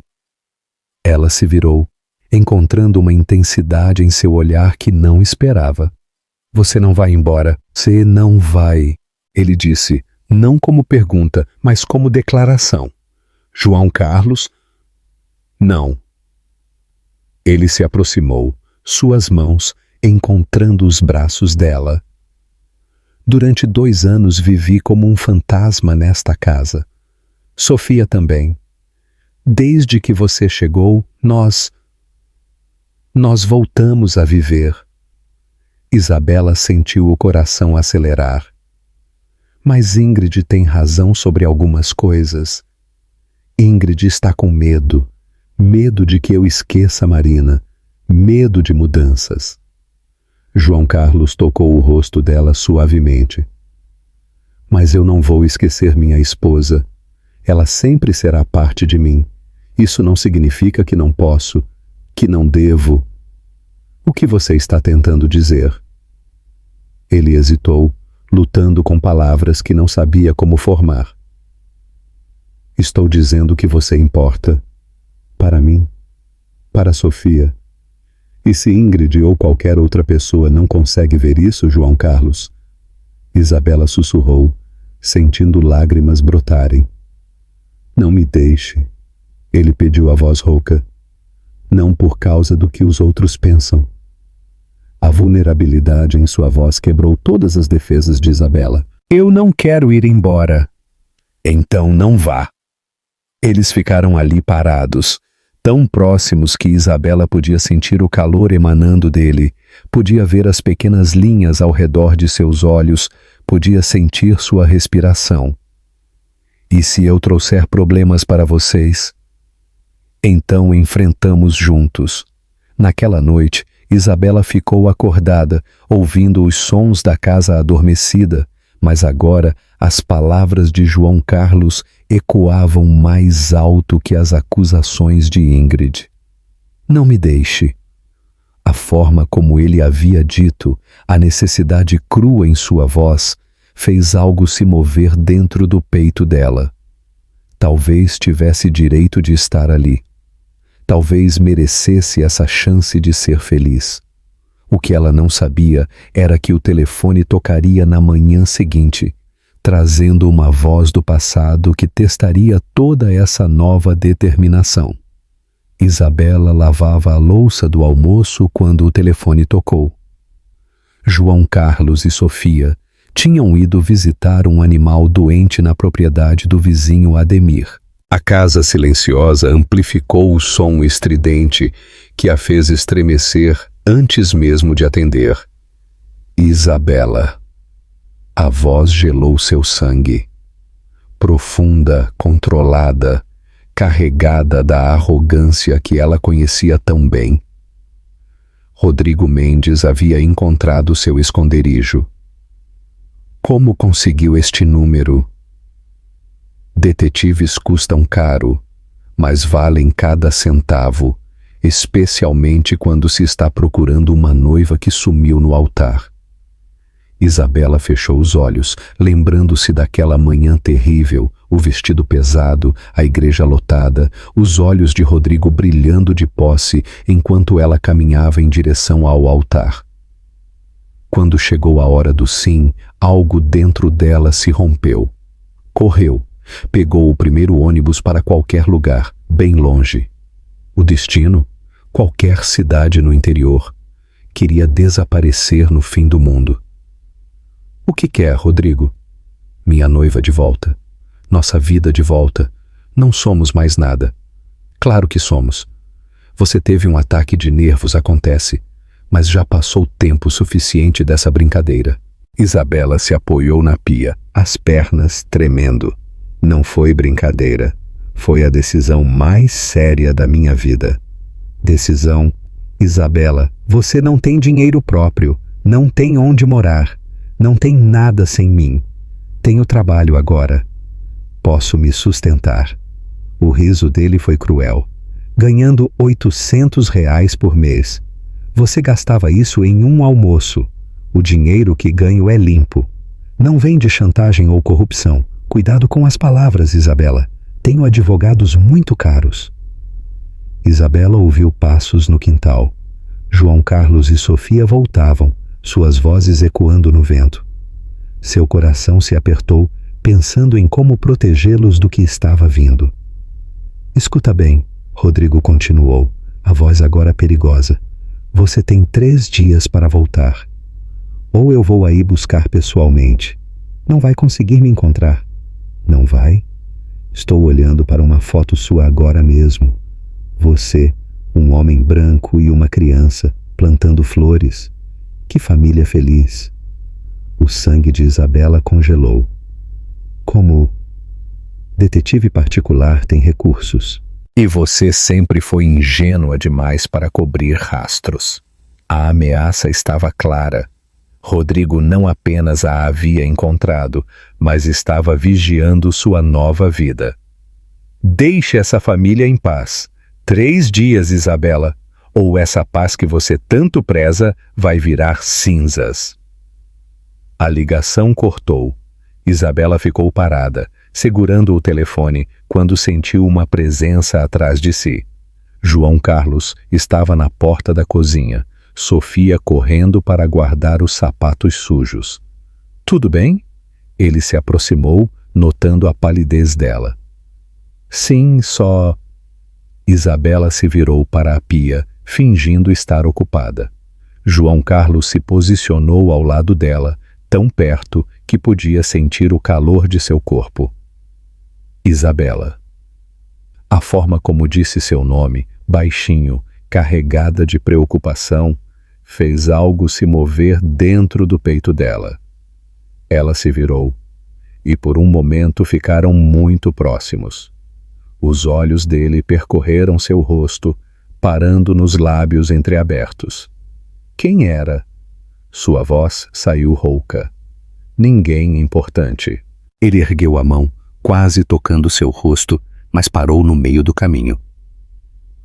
Ela se virou, encontrando uma intensidade em seu olhar que não esperava. Você não vai embora. Você não vai. Ele disse, não como pergunta, mas como declaração. João Carlos, não. Ele se aproximou, suas mãos encontrando os braços dela. Durante 2 anos vivi como um fantasma nesta casa. Sofia também. Desde que você chegou, nós voltamos a viver. Isabela sentiu o coração acelerar. Mas Ingrid tem razão sobre algumas coisas. Ingrid está com medo. Medo de que eu esqueça Marina. Medo de mudanças. João Carlos tocou o rosto dela suavemente. Mas eu não vou esquecer minha esposa. Ela sempre será parte de mim. Isso não significa que não posso, que não devo. O que você está tentando dizer? Ele hesitou, lutando com palavras que não sabia como formar. Estou dizendo que você importa. Para mim, para Sofia. E se Ingrid ou qualquer outra pessoa não consegue ver isso, João Carlos? Isabela sussurrou, sentindo lágrimas brotarem. Não me deixe, ele pediu a voz rouca. Não por causa do que os outros pensam. A vulnerabilidade em sua voz quebrou todas as defesas de Isabela. Eu não quero ir embora. Então não vá. Eles ficaram ali parados, tão próximos que Isabela podia sentir o calor emanando dele, podia ver as pequenas linhas ao redor de seus olhos, podia sentir sua respiração. E se eu trouxer problemas para vocês? Então enfrentamos juntos. Naquela noite, Isabela ficou acordada, ouvindo os sons da casa adormecida, mas agora as palavras de João Carlos ecoavam mais alto que as acusações de Ingrid. Não me deixe. A forma como ele havia dito, a necessidade crua em sua voz, fez algo se mover dentro do peito dela. Talvez tivesse direito de estar ali. Talvez merecesse essa chance de ser feliz. O que ela não sabia era que o telefone tocaria na manhã seguinte, trazendo uma voz do passado que testaria toda essa nova determinação. Isabela lavava a louça do almoço quando o telefone tocou. João Carlos e Sofia tinham ido visitar um animal doente na propriedade do vizinho Ademir. A casa silenciosa amplificou o som estridente que a fez estremecer antes mesmo de atender. Isabela. A voz gelou seu sangue. Profunda, controlada, carregada da arrogância que ela conhecia tão bem. Rodrigo Mendes havia encontrado seu esconderijo. Como conseguiu este número? Detetives custam caro, mas valem cada centavo, especialmente quando se está procurando uma noiva que sumiu no altar. Isabela fechou os olhos, lembrando-se daquela manhã terrível, o vestido pesado, a igreja lotada, os olhos de Rodrigo brilhando de posse enquanto ela caminhava em direção ao altar. Quando chegou a hora do sim, algo dentro dela se rompeu. Correu. Pegou o primeiro ônibus para qualquer lugar, bem longe. O destino? Qualquer cidade no interior. Queria desaparecer no fim do mundo. O que quer, Rodrigo? Minha noiva de volta. Nossa vida de volta. Não somos mais nada. Claro que somos. Você teve um ataque de nervos, acontece, mas já passou tempo suficiente dessa brincadeira. Isabela se apoiou na pia, as pernas tremendo. Não foi brincadeira. Foi a decisão mais séria da minha vida. Decisão. Isabela, você não tem dinheiro próprio, não tem onde morar, não tem nada sem mim. Tenho trabalho agora. Posso me sustentar. O riso dele foi cruel. Ganhando R$ 800 por mês. Você gastava isso em um almoço. O dinheiro que ganho é limpo. Não vem de chantagem ou corrupção. Cuidado com as palavras, Isabela. Tenho advogados muito caros. Isabela ouviu passos no quintal. João Carlos e Sofia voltavam, suas vozes ecoando no vento. Seu coração se apertou, pensando em como protegê-los do que estava vindo. Escuta bem, Rodrigo continuou, a voz agora perigosa. Você tem 3 dias para voltar. Ou eu vou aí buscar pessoalmente. Não vai conseguir me encontrar. Não vai? Estou olhando para uma foto sua agora mesmo. Você, um homem branco e uma criança, plantando flores. Que família feliz. O sangue de Isabela congelou. Como? Detetive particular tem recursos. E você sempre foi ingênua demais para cobrir rastros. A ameaça estava clara. Rodrigo não apenas a havia encontrado, mas estava vigiando sua nova vida. Deixe essa família em paz. 3 dias, Isabela, ou essa paz que você tanto preza vai virar cinzas. A ligação cortou. Isabela ficou parada, segurando o telefone, quando sentiu uma presença atrás de si. João Carlos estava na porta da cozinha, Sofia correndo para guardar os sapatos sujos. Tudo bem? Ele se aproximou, notando a palidez dela. Sim, só... Isabela se virou para a pia, fingindo estar ocupada. João Carlos se posicionou ao lado dela, tão perto que podia sentir o calor de seu corpo. Isabela. A forma como disse seu nome, baixinho, carregada de preocupação, fez algo se mover dentro do peito dela. Ela se virou, e por um momento ficaram muito próximos. Os olhos dele percorreram seu rosto, parando nos lábios entreabertos. quem era. Sua voz saiu rouca. Ninguém importante. Ele ergueu a mão, quase tocando seu rosto, mas parou no meio do caminho.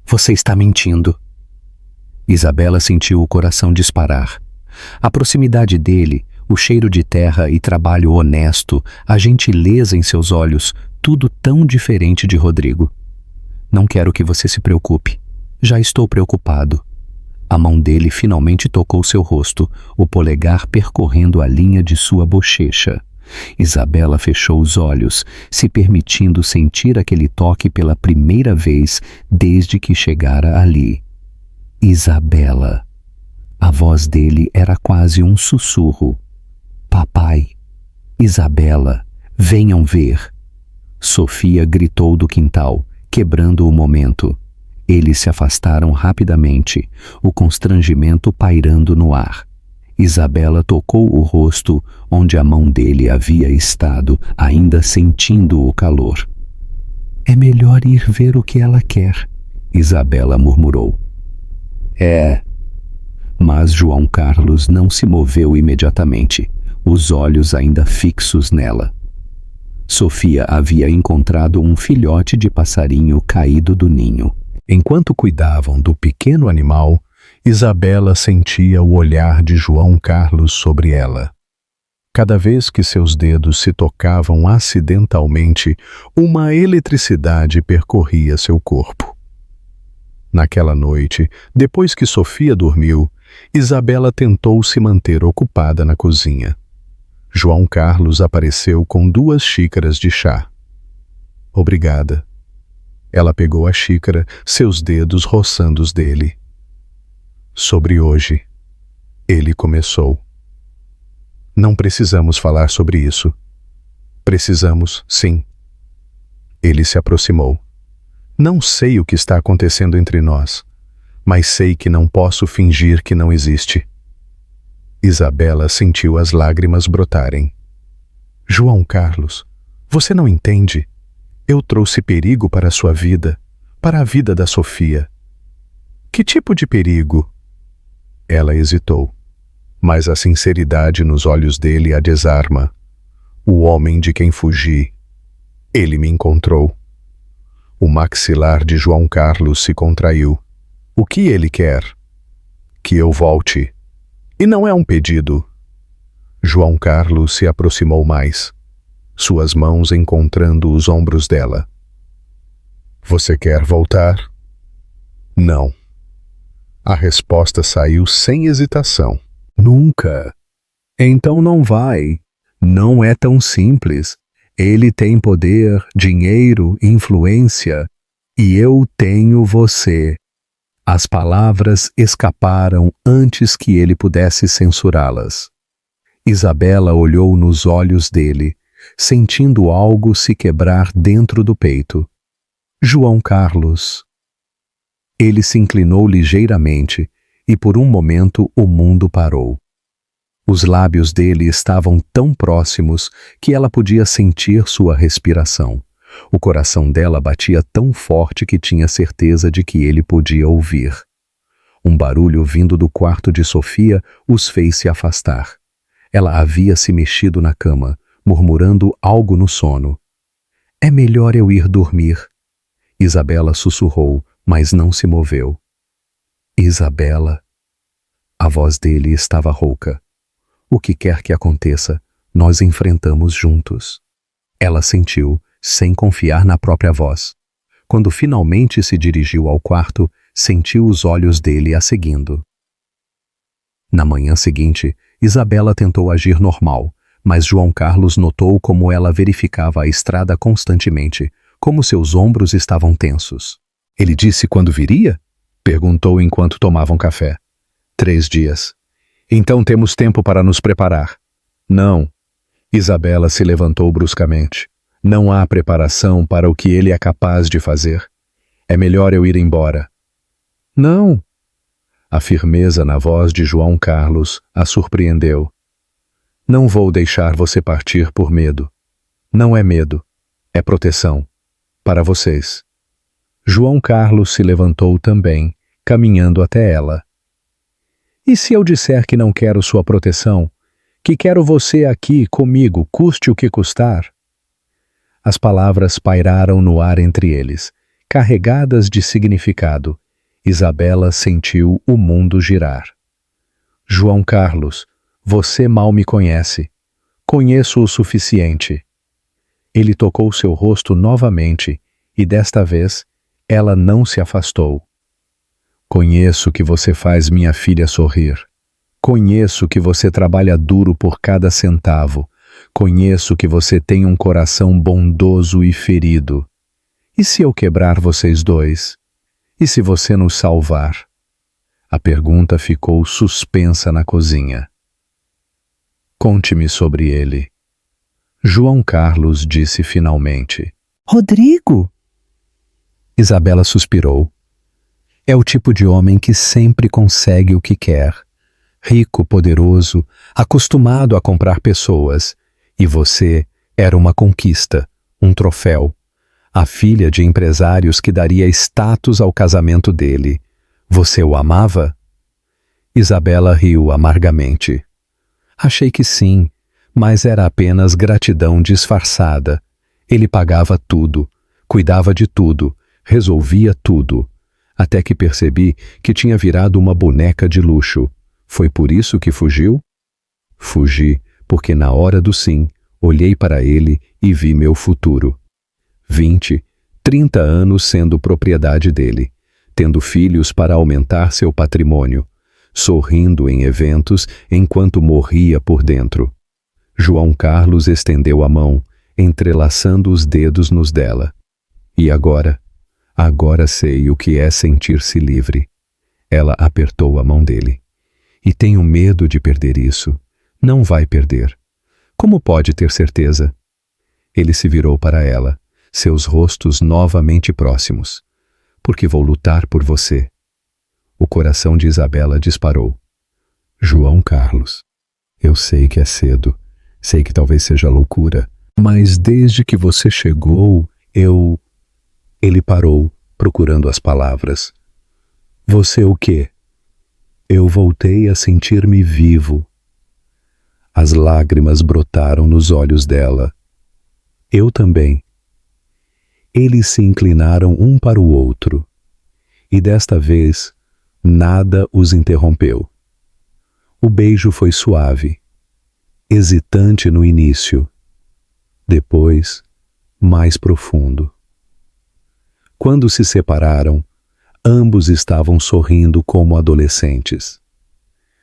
Você está mentindo. Isabela sentiu o coração disparar. A proximidade dele, o cheiro de terra e trabalho honesto, a gentileza em seus olhos, tudo tão diferente de Rodrigo. Não quero que você se preocupe. Já estou preocupado. A mão dele finalmente tocou seu rosto, o polegar percorrendo a linha de sua bochecha. Isabela fechou os olhos, se permitindo sentir aquele toque pela primeira vez desde que chegara ali. Isabela. A voz dele era quase um sussurro. Papai, Isabela, venham ver. Sofia gritou do quintal, quebrando o momento. Eles se afastaram rapidamente, o constrangimento pairando no ar. Isabela tocou o rosto onde a mão dele havia estado, ainda sentindo o calor. É melhor ir ver o que ela quer, Isabela murmurou. Mas João Carlos não se moveu imediatamente, os olhos ainda fixos nela. Sofia havia encontrado um filhote de passarinho caído do ninho. Enquanto cuidavam do pequeno animal, Isabela sentia o olhar de João Carlos sobre ela. Cada vez que seus dedos se tocavam acidentalmente, uma eletricidade percorria seu corpo. Naquela noite, depois que Sofia dormiu, Isabela tentou se manter ocupada na cozinha. João Carlos apareceu com 2 xícaras de chá. Obrigada. Ela pegou a xícara, seus dedos roçando os dele. Sobre hoje, ele começou. Não precisamos falar sobre isso. Precisamos, sim. Ele se aproximou. Não sei o que está acontecendo entre nós, mas sei que não posso fingir que não existe. Isabela sentiu as lágrimas brotarem. João Carlos, você não entende. Eu trouxe perigo para a sua vida, para a vida da Sofia. Que tipo de perigo? Ela hesitou, mas a sinceridade nos olhos dele a desarma. O homem de quem fugi. Ele me encontrou. O maxilar de João Carlos se contraiu. O que ele quer? Que eu volte. E não é um pedido. João Carlos se aproximou mais, suas mãos encontrando os ombros dela. Você quer voltar? Não. A resposta saiu sem hesitação. Nunca. Então não vai. Não é tão simples. Ele tem poder, dinheiro, influência. E eu tenho você. As palavras escaparam antes que ele pudesse censurá-las. Isabela olhou nos olhos dele, sentindo algo se quebrar dentro do peito. João Carlos. Ele se inclinou ligeiramente e por um momento o mundo parou. Os lábios dele estavam tão próximos que ela podia sentir sua respiração. O coração dela batia tão forte que tinha certeza de que ele podia ouvir. Um barulho vindo do quarto de Sofia os fez se afastar. Ela havia se mexido na cama, murmurando algo no sono. É melhor eu ir dormir. Isabela sussurrou, mas não se moveu. Isabela. A voz dele estava rouca. O que quer que aconteça, nós enfrentamos juntos. Ela sentiu, sem confiar na própria voz. Quando finalmente se dirigiu ao quarto, sentiu os olhos dele a seguindo. Na manhã seguinte, Isabela tentou agir normal, mas João Carlos notou como ela verificava a estrada constantemente, como seus ombros estavam tensos. Ele disse quando viria? Perguntou enquanto tomavam café. 3 dias. Então temos tempo para nos preparar. Não. Isabela se levantou bruscamente. Não há preparação para o que ele é capaz de fazer. É melhor eu ir embora. Não. A firmeza na voz de João Carlos a surpreendeu. Não vou deixar você partir por medo. Não é medo. É proteção. Para vocês. João Carlos se levantou também, caminhando até ela. E se eu disser que não quero sua proteção, que quero você aqui comigo, custe o que custar? As palavras pairaram no ar entre eles, carregadas de significado. Isabela sentiu o mundo girar. João Carlos, você mal me conhece. Conheço o suficiente. Ele tocou seu rosto novamente e desta vez ela não se afastou. Conheço que você faz minha filha sorrir. Conheço que você trabalha duro por cada centavo. Conheço que você tem um coração bondoso e ferido. E se eu quebrar vocês dois? E se você nos salvar? A pergunta ficou suspensa na cozinha. Conte-me sobre ele. João Carlos disse finalmente. Rodrigo! Isabela suspirou. É o tipo de homem que sempre consegue o que quer. Rico, poderoso, acostumado a comprar pessoas. E você era uma conquista, um troféu. A filha de empresários que daria status ao casamento dele. Você o amava? Isabela riu amargamente. Achei que sim, mas era apenas gratidão disfarçada. Ele pagava tudo, cuidava de tudo, resolvia tudo. Até que percebi que tinha virado uma boneca de luxo. Foi por isso que fugiu? Fugi porque na hora do sim, olhei para ele e vi meu futuro. 20, 30 anos sendo propriedade dele, tendo filhos para aumentar seu patrimônio, sorrindo em eventos enquanto morria por dentro. João Carlos estendeu a mão, entrelaçando os dedos nos dela. E agora? Agora sei o que é sentir-se livre. Ela apertou a mão dele. E tenho medo de perder isso. Não vai perder. Como pode ter certeza? Ele se virou para ela, seus rostos novamente próximos. Porque vou lutar por você. O coração de Isabela disparou. João Carlos, eu sei que é cedo, sei que talvez seja loucura, mas desde que você chegou, eu... Ele parou, procurando as palavras. Você o quê? Eu voltei a sentir-me vivo. As lágrimas brotaram nos olhos dela. Eu também. Eles se inclinaram um para o outro, e desta vez nada os interrompeu. O beijo foi suave, hesitante no início, depois mais profundo. Quando se separaram, ambos estavam sorrindo como adolescentes.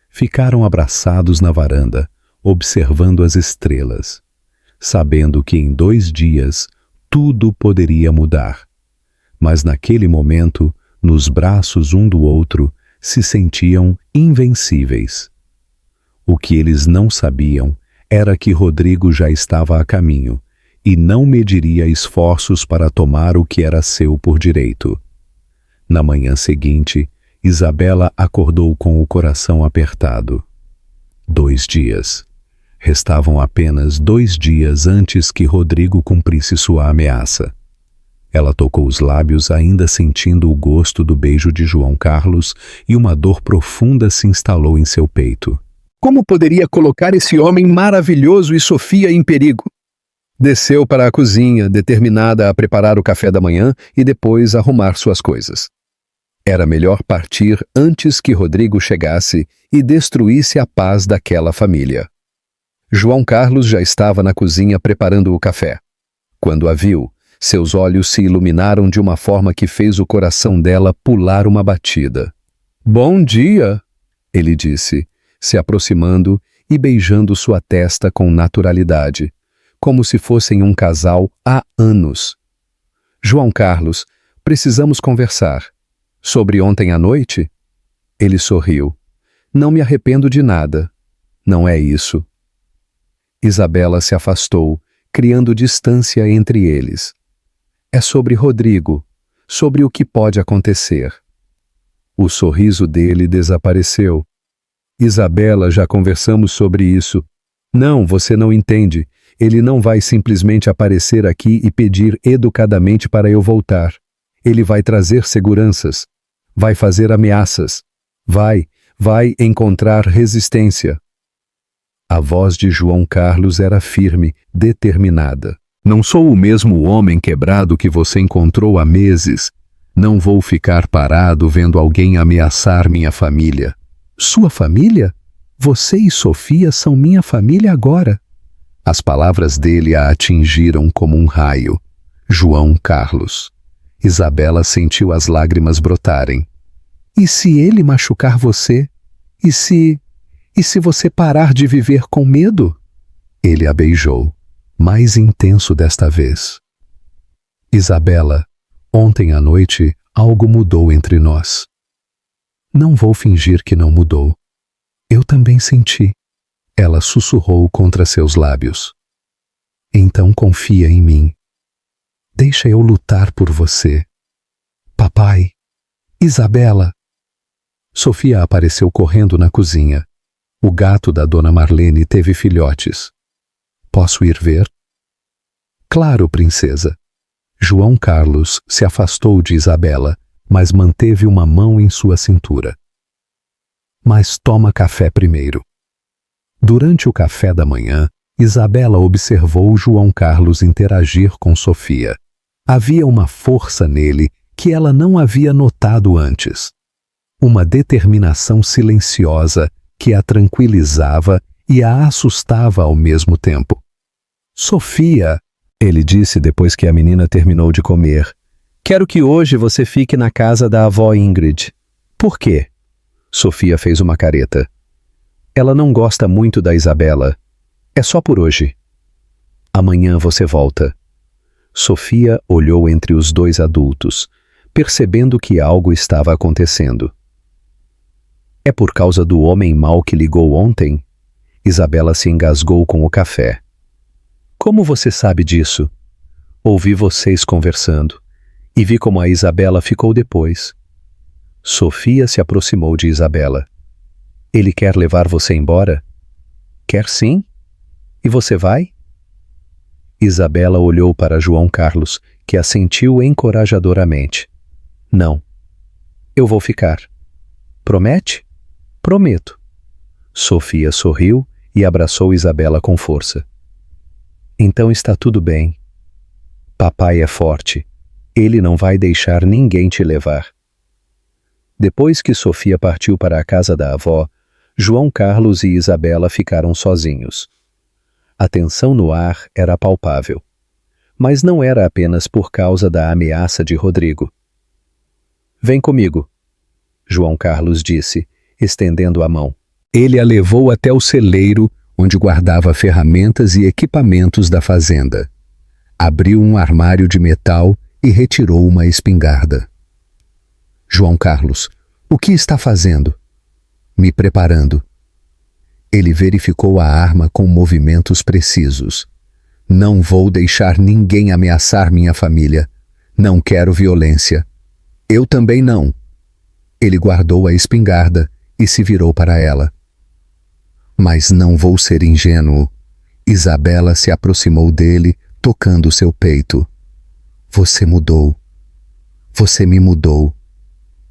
Ficaram abraçados na varanda, observando as estrelas, sabendo que em 2 dias tudo poderia mudar. Mas naquele momento, nos braços um do outro, se sentiam invencíveis. O que eles não sabiam era que Rodrigo já estava a caminho e não mediria esforços para tomar o que era seu por direito. Na manhã seguinte, Isabela acordou com o coração apertado. 2 dias. Restavam apenas 2 dias antes que Rodrigo cumprisse sua ameaça. Ela tocou os lábios, ainda sentindo o gosto do beijo de João Carlos, e uma dor profunda se instalou em seu peito. Como poderia colocar esse homem maravilhoso e Sofia em perigo? Desceu para a cozinha, determinada a preparar o café da manhã e depois arrumar suas coisas. Era melhor partir antes que Rodrigo chegasse e destruísse a paz daquela família. João Carlos já estava na cozinha preparando o café. Quando a viu, seus olhos se iluminaram de uma forma que fez o coração dela pular uma batida. "Bom dia!" ele disse, se aproximando e beijando sua testa com naturalidade, como se fossem um casal há anos. "João Carlos, precisamos conversar. Sobre ontem à noite?" Ele sorriu. "Não me arrependo de nada. Não é isso." Isabela se afastou, criando distância entre eles. "É sobre Rodrigo, sobre o que pode acontecer." O sorriso dele desapareceu. "Isabela, já conversamos sobre isso. Não, você não entende. Ele não vai simplesmente aparecer aqui e pedir educadamente para eu voltar. Ele vai trazer seguranças. Vai fazer ameaças. Vai vai encontrar resistência. A voz de João Carlos era firme, determinada. Não sou o mesmo homem quebrado que você encontrou há meses. Não vou ficar parado vendo alguém ameaçar minha família. Sua família? Você e Sofia são minha família agora. As palavras dele a atingiram como um raio. João Carlos. Isabela sentiu as lágrimas brotarem. E se ele machucar você? E se você parar de viver com medo? Ele a beijou, mais intenso desta vez. Isabela, ontem à noite algo mudou entre nós. Não vou fingir que não mudou. Eu também senti. Ela sussurrou contra seus lábios. Então confia em mim. Deixa eu lutar por você. Papai. Isabela. Sofia apareceu correndo na cozinha. O gato da dona Marlene teve filhotes. Posso ir ver? Claro, princesa. João Carlos se afastou de Isabela, mas manteve uma mão em sua cintura. Mas toma café primeiro. Durante o café da manhã, Isabela observou João Carlos interagir com Sofia. Havia uma força nele que ela não havia notado antes. Uma determinação silenciosa que a tranquilizava e a assustava ao mesmo tempo. Sofia, ele disse depois que a menina terminou de comer, quero que hoje você fique na casa da avó Ingrid. Por quê? Sofia fez uma careta. Ela não gosta muito da Isabela. É só por hoje. Amanhã você volta. Sofia olhou entre os dois adultos, percebendo que algo estava acontecendo. É por causa do homem mau que ligou ontem? Isabela se engasgou com o café. Como você sabe disso? Ouvi vocês conversando e vi como a Isabela ficou depois. Sofia se aproximou de Isabela. Ele quer levar você embora? Quer sim? E você vai? Isabela olhou para João Carlos, que assentiu encorajadoramente. Não. Eu vou ficar. Promete? Prometo. Sofia sorriu e abraçou Isabela com força. Então está tudo bem. Papai é forte. Ele não vai deixar ninguém te levar. Depois que Sofia partiu para a casa da avó, João Carlos e Isabela ficaram sozinhos. A tensão no ar era palpável. Mas não era apenas por causa da ameaça de Rodrigo. Vem comigo, João Carlos disse, estendendo a mão. Ele a levou até o celeiro, onde guardava ferramentas e equipamentos da fazenda. Abriu um armário de metal e retirou uma espingarda. João Carlos, o que está fazendo? Me preparando. Ele verificou a arma com movimentos precisos. Não vou deixar ninguém ameaçar minha família. Não quero violência. Eu também não. Ele guardou a espingarda e se virou para ela. Mas não vou ser ingênuo. Isabela se aproximou dele, tocando seu peito. Você mudou. Você me mudou.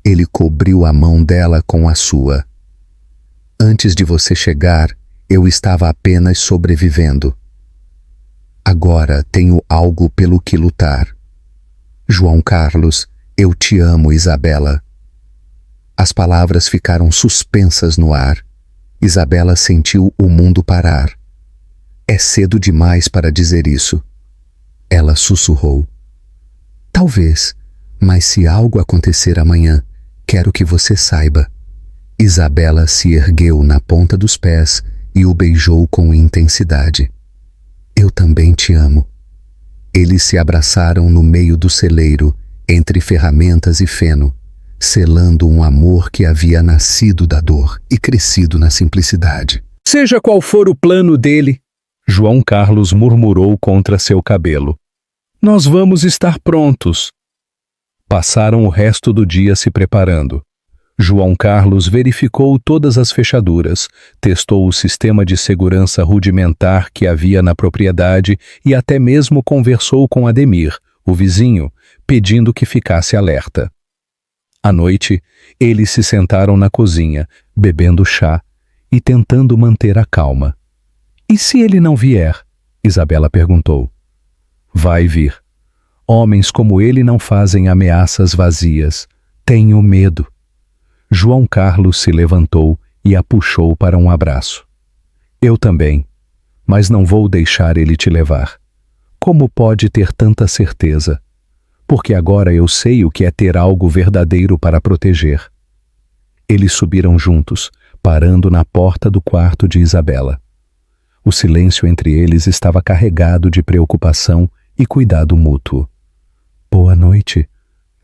Ele cobriu a mão dela com a sua. Antes de você chegar, eu estava apenas sobrevivendo. Agora tenho algo pelo que lutar. João Carlos, eu te amo, Isabela. As palavras ficaram suspensas no ar. Isabela sentiu o mundo parar. É cedo demais para dizer isso. Ela sussurrou. Talvez, mas se algo acontecer amanhã, quero que você saiba. Isabela se ergueu na ponta dos pés e o beijou com intensidade. Eu também te amo. Eles se abraçaram no meio do celeiro, entre ferramentas e feno, selando um amor que havia nascido da dor e crescido na simplicidade. Seja qual for o plano dele, João Carlos murmurou contra seu cabelo. Nós vamos estar prontos. Passaram o resto do dia se preparando. João Carlos verificou todas as fechaduras, testou o sistema de segurança rudimentar que havia na propriedade e até mesmo conversou com Ademir, o vizinho, pedindo que ficasse alerta. À noite, eles se sentaram na cozinha, bebendo chá e tentando manter a calma. E se ele não vier? Isabela perguntou. Vai vir. Homens como ele não fazem ameaças vazias. Tenho medo. João Carlos se levantou e a puxou para um abraço. Eu também, mas não vou deixar ele te levar. Como pode ter tanta certeza? Porque agora eu sei o que é ter algo verdadeiro para proteger. Eles subiram juntos, parando na porta do quarto de Isabela. O silêncio entre eles estava carregado de preocupação e cuidado mútuo. Boa noite,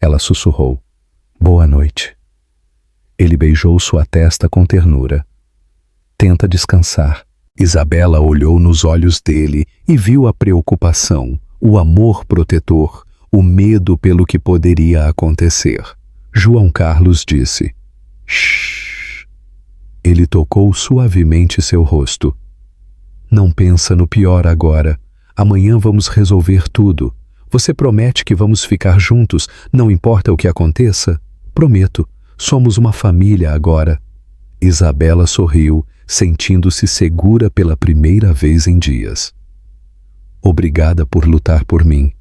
ela sussurrou. Boa noite. Ele beijou sua testa com ternura. Tenta descansar. Isabela olhou nos olhos dele e viu a preocupação, o amor protetor, o medo pelo que poderia acontecer. João Carlos disse: Shhh. Ele tocou suavemente seu rosto. Não pensa no pior agora. Amanhã vamos resolver tudo. Você promete que vamos ficar juntos, não importa o que aconteça? Prometo. Somos uma família agora. Isabela sorriu, sentindo-se segura pela primeira vez em dias. Obrigada por lutar por mim.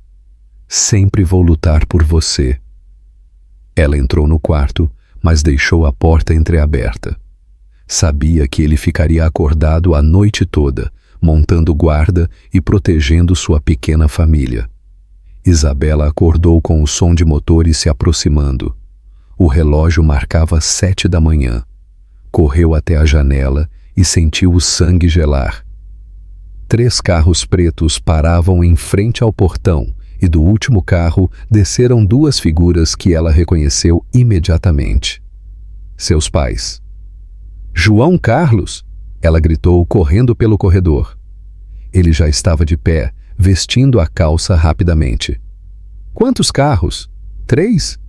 Sempre vou lutar por você. Ela entrou no quarto, mas deixou a porta entreaberta. Sabia que ele ficaria acordado a noite toda, montando guarda e protegendo sua pequena família. Isabela acordou com o som de motores se aproximando. O relógio marcava 7 da manhã. Correu até a janela e sentiu o sangue gelar. 3 carros pretos paravam em frente ao portão e do último carro desceram 2 figuras que ela reconheceu imediatamente. Seus pais. João Carlos! Ela gritou, correndo pelo corredor. Ele já estava de pé, vestindo a calça rapidamente. Quantos carros? 3?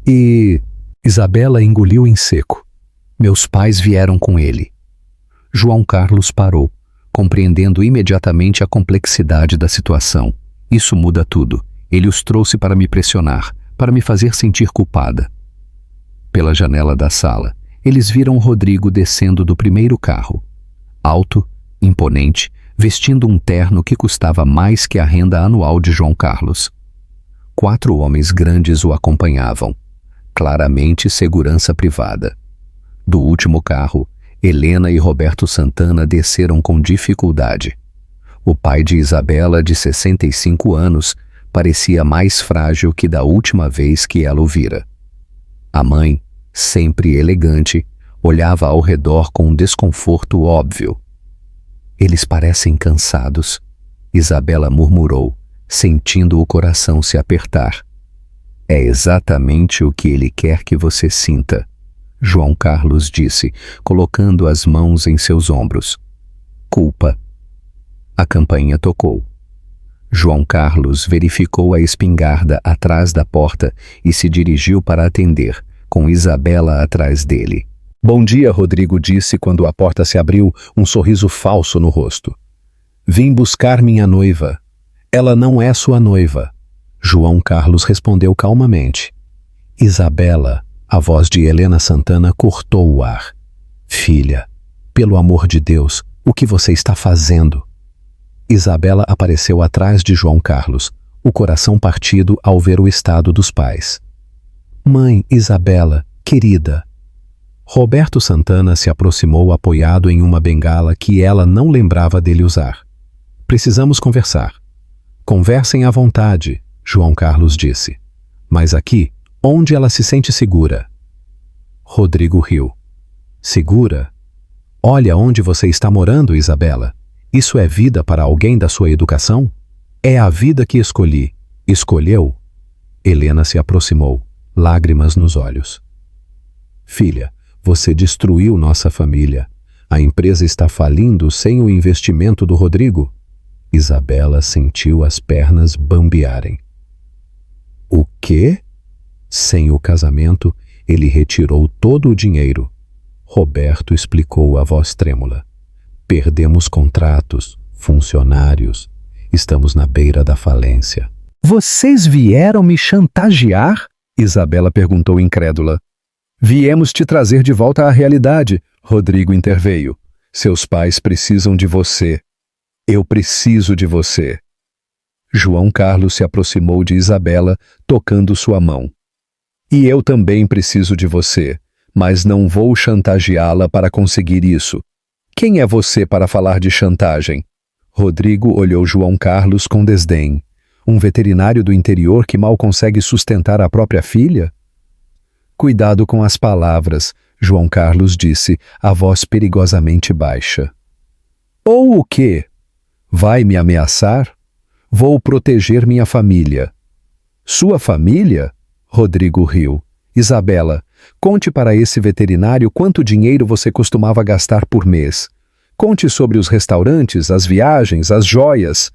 E... Isabela engoliu em seco. Meus pais vieram com ele. João Carlos parou, compreendendo imediatamente a complexidade da situação. Isso muda tudo. Ele os trouxe para me pressionar, para me fazer sentir culpada. Pela janela da sala, eles viram Rodrigo descendo do primeiro carro. Alto, imponente, vestindo um terno que custava mais que a renda anual de João Carlos. 4 homens grandes o acompanhavam. Claramente segurança privada. Do último carro, Helena e Roberto Santana desceram com dificuldade. O pai de Isabela, de 65 anos, parecia mais frágil que da última vez que ela o vira. A mãe, sempre elegante, olhava ao redor com um desconforto óbvio. Eles parecem cansados, Isabela murmurou, sentindo o coração se apertar. É exatamente o que ele quer que você sinta, João Carlos disse, colocando as mãos em seus ombros. Culpa. A campainha tocou. João Carlos verificou a espingarda atrás da porta e se dirigiu para atender, com Isabela atrás dele. Bom dia, Rodrigo disse quando a porta se abriu, um sorriso falso no rosto. Vim buscar minha noiva. Ela não é sua noiva. João Carlos respondeu calmamente. Isabela, a voz de Helena Santana cortou o ar. Filha, pelo amor de Deus, o que você está fazendo? Isabela apareceu atrás de João Carlos, o coração partido ao ver o estado dos pais. Mãe, Isabela, querida. Roberto Santana se aproximou apoiado em uma bengala que ela não lembrava dele usar. Precisamos conversar. Conversem à vontade, João Carlos disse. Mas aqui, onde ela se sente segura? Rodrigo riu. Segura? Olha onde você está morando, Isabela. Isso é vida para alguém da sua educação? É a vida que escolhi. Escolheu? Helena se aproximou, lágrimas nos olhos. Filha, você destruiu nossa família. A empresa está falindo sem o investimento do Rodrigo. Isabela sentiu as pernas bambearem. O quê? Sem o casamento, ele retirou todo o dinheiro. Roberto explicou a voz trêmula. Perdemos contratos, funcionários. Estamos na beira da falência. Vocês vieram me chantagear? Isabela perguntou incrédula. Viemos te trazer de volta à realidade, Rodrigo interveio. Seus pais precisam de você. Eu preciso de você. João Carlos se aproximou de Isabela, tocando sua mão. E eu também preciso de você, mas não vou chantageá-la para conseguir isso. Quem é você para falar de chantagem? Rodrigo olhou João Carlos com desdém. Um veterinário do interior que mal consegue sustentar a própria filha? Cuidado com as palavras, João Carlos disse, a voz perigosamente baixa. Ou o quê? Vai me ameaçar? Vou proteger minha família. Sua família? Rodrigo riu. Isabela, conte para esse veterinário quanto dinheiro você costumava gastar por mês. Conte sobre os restaurantes, as viagens, as joias.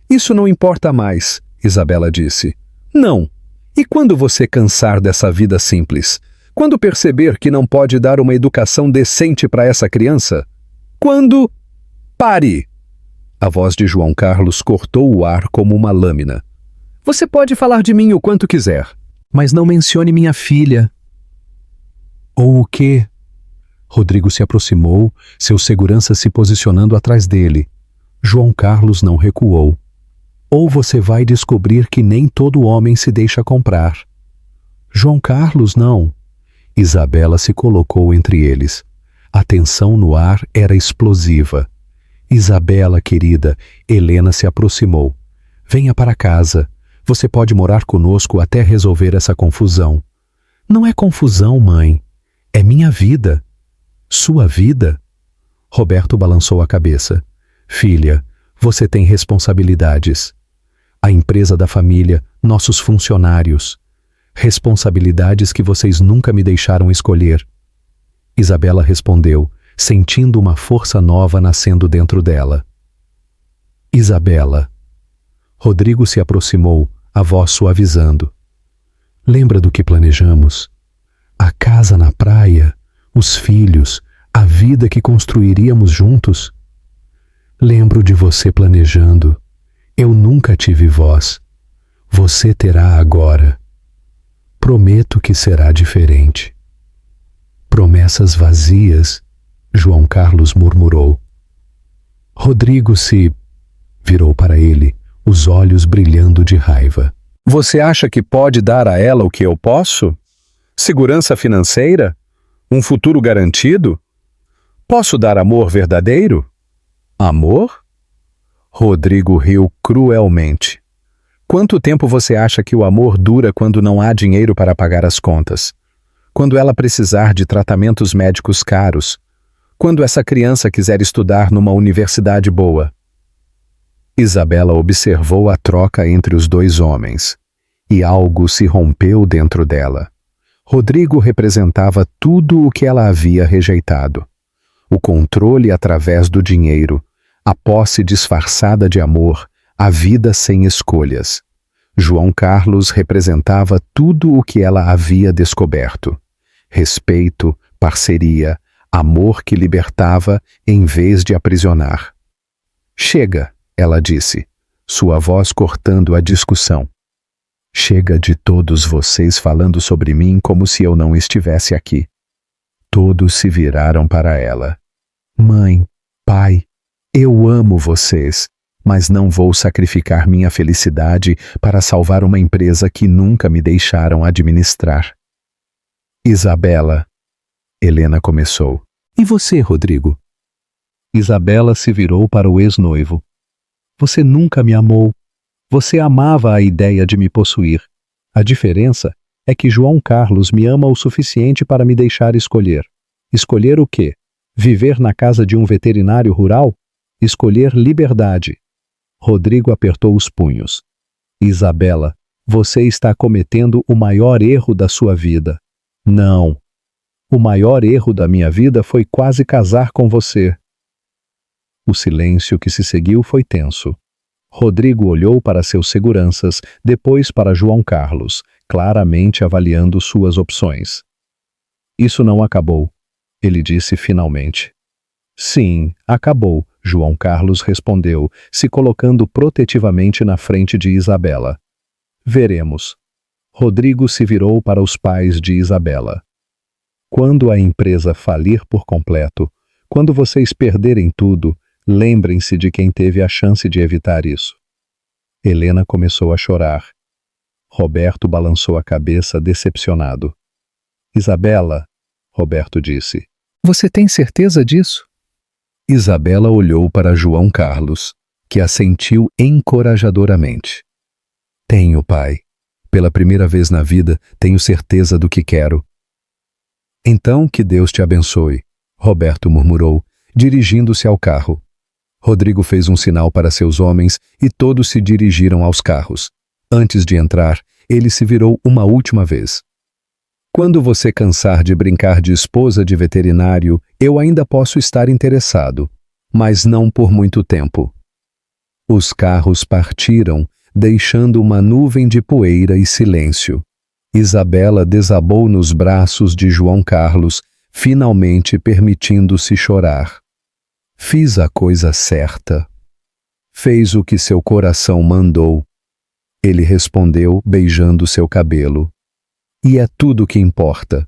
Isso não importa mais, Isabela disse. Não. E quando você cansar dessa vida simples? Quando perceber que não pode dar uma educação decente para essa criança? Quando... Pare! A voz de João Carlos cortou o ar como uma lâmina. Você pode falar de mim o quanto quiser, mas não mencione minha filha. Ou o quê? Rodrigo se aproximou, seu segurança se posicionando atrás dele. João Carlos não recuou. Ou você vai descobrir que nem todo homem se deixa comprar. João Carlos, não. Isabela se colocou entre eles. A tensão no ar era explosiva. Isabela, querida, Helena se aproximou. Venha para casa. Você pode morar conosco até resolver essa confusão. Não é confusão, mãe. É minha vida. Sua vida? Roberto balançou a cabeça. Filha, você tem responsabilidades. A empresa da família, nossos funcionários. Responsabilidades que vocês nunca me deixaram escolher. Isabela respondeu, sentindo uma força nova nascendo dentro dela. Isabela. Rodrigo se aproximou, a voz suavizando. Lembra do que planejamos? A casa na praia, os filhos, a vida que construiríamos juntos? Lembro de você planejando. Eu nunca tive voz. Você terá agora. Prometo que será diferente. Promessas vazias, João Carlos murmurou. Rodrigo se virou para ele, os olhos brilhando de raiva. Você acha que pode dar a ela o que eu posso? Segurança financeira? Um futuro garantido? Posso dar amor verdadeiro? Amor? Rodrigo riu cruelmente. Quanto tempo você acha que o amor dura quando não há dinheiro para pagar as contas? Quando ela precisar de tratamentos médicos caros? Quando essa criança quiser estudar numa universidade boa? Isabela observou a troca entre os dois homens, e algo se rompeu dentro dela. Rodrigo representava tudo o que ela havia rejeitado. O controle através do dinheiro, a posse disfarçada de amor, a vida sem escolhas. João Carlos representava tudo o que ela havia descoberto. Respeito, parceria, amor que libertava em vez de aprisionar. Chega, ela disse, sua voz cortando a discussão. Chega de todos vocês falando sobre mim como se eu não estivesse aqui. Todos se viraram para ela. Mãe, pai, eu amo vocês, mas não vou sacrificar minha felicidade para salvar uma empresa que nunca me deixaram administrar. Isabela, Helena começou. E você, Rodrigo? Isabela se virou para o ex-noivo. Você nunca me amou. Você amava a ideia de me possuir. A diferença é que João Carlos me ama o suficiente para me deixar escolher. Escolher o quê? Viver na casa de um veterinário rural? Escolher liberdade. Rodrigo apertou os punhos. Isabela, você está cometendo o maior erro da sua vida. Não. O maior erro da minha vida foi quase casar com você. O silêncio que se seguiu foi tenso. Rodrigo olhou para seus seguranças, depois para João Carlos, claramente avaliando suas opções. Isso não acabou, ele disse finalmente. Sim, acabou, João Carlos respondeu, se colocando protetivamente na frente de Isabela. Veremos. Rodrigo se virou para os pais de Isabela. Quando a empresa falir por completo, quando vocês perderem tudo, lembrem-se de quem teve a chance de evitar isso. Helena começou a chorar. Roberto balançou a cabeça decepcionado. Isabela, Roberto disse. Você tem certeza disso? Isabela olhou para João Carlos, que assentiu encorajadoramente. Tenho, pai. Pela primeira vez na vida, tenho certeza do que quero. Então, que Deus te abençoe, Roberto murmurou, dirigindo-se ao carro. Rodrigo fez um sinal para seus homens e todos se dirigiram aos carros. Antes de entrar, ele se virou uma última vez. Quando você cansar de brincar de esposa de veterinário, eu ainda posso estar interessado, mas não por muito tempo. Os carros partiram, deixando uma nuvem de poeira e silêncio. Isabela desabou nos braços de João Carlos, finalmente permitindo-se chorar. Fiz a coisa certa. Fez o que seu coração mandou. Ele respondeu, beijando seu cabelo. E é tudo o que importa.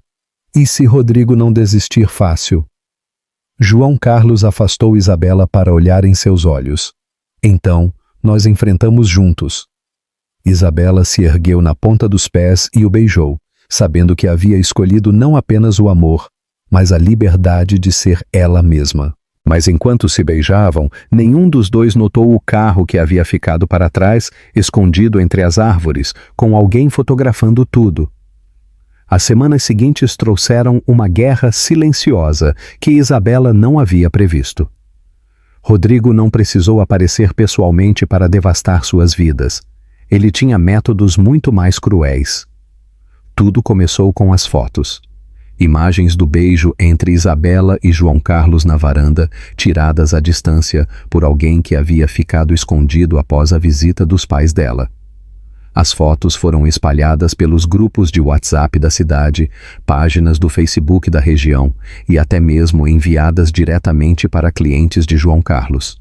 E se Rodrigo não desistir fácil? João Carlos afastou Isabela para olhar em seus olhos. Então, nós enfrentamos juntos. Isabela se ergueu na ponta dos pés e o beijou, sabendo que havia escolhido não apenas o amor, mas a liberdade de ser ela mesma. Mas enquanto se beijavam, nenhum dos dois notou o carro que havia ficado para trás, escondido entre as árvores, com alguém fotografando tudo. As semanas seguintes trouxeram uma guerra silenciosa que Isabela não havia previsto. Rodrigo não precisou aparecer pessoalmente para devastar suas vidas. Ele tinha métodos muito mais cruéis. Tudo começou com as fotos. Imagens do beijo entre Isabela e João Carlos na varanda, tiradas à distância por alguém que havia ficado escondido após a visita dos pais dela. As fotos foram espalhadas pelos grupos de WhatsApp da cidade, páginas do Facebook da região e até mesmo enviadas diretamente para clientes de João Carlos.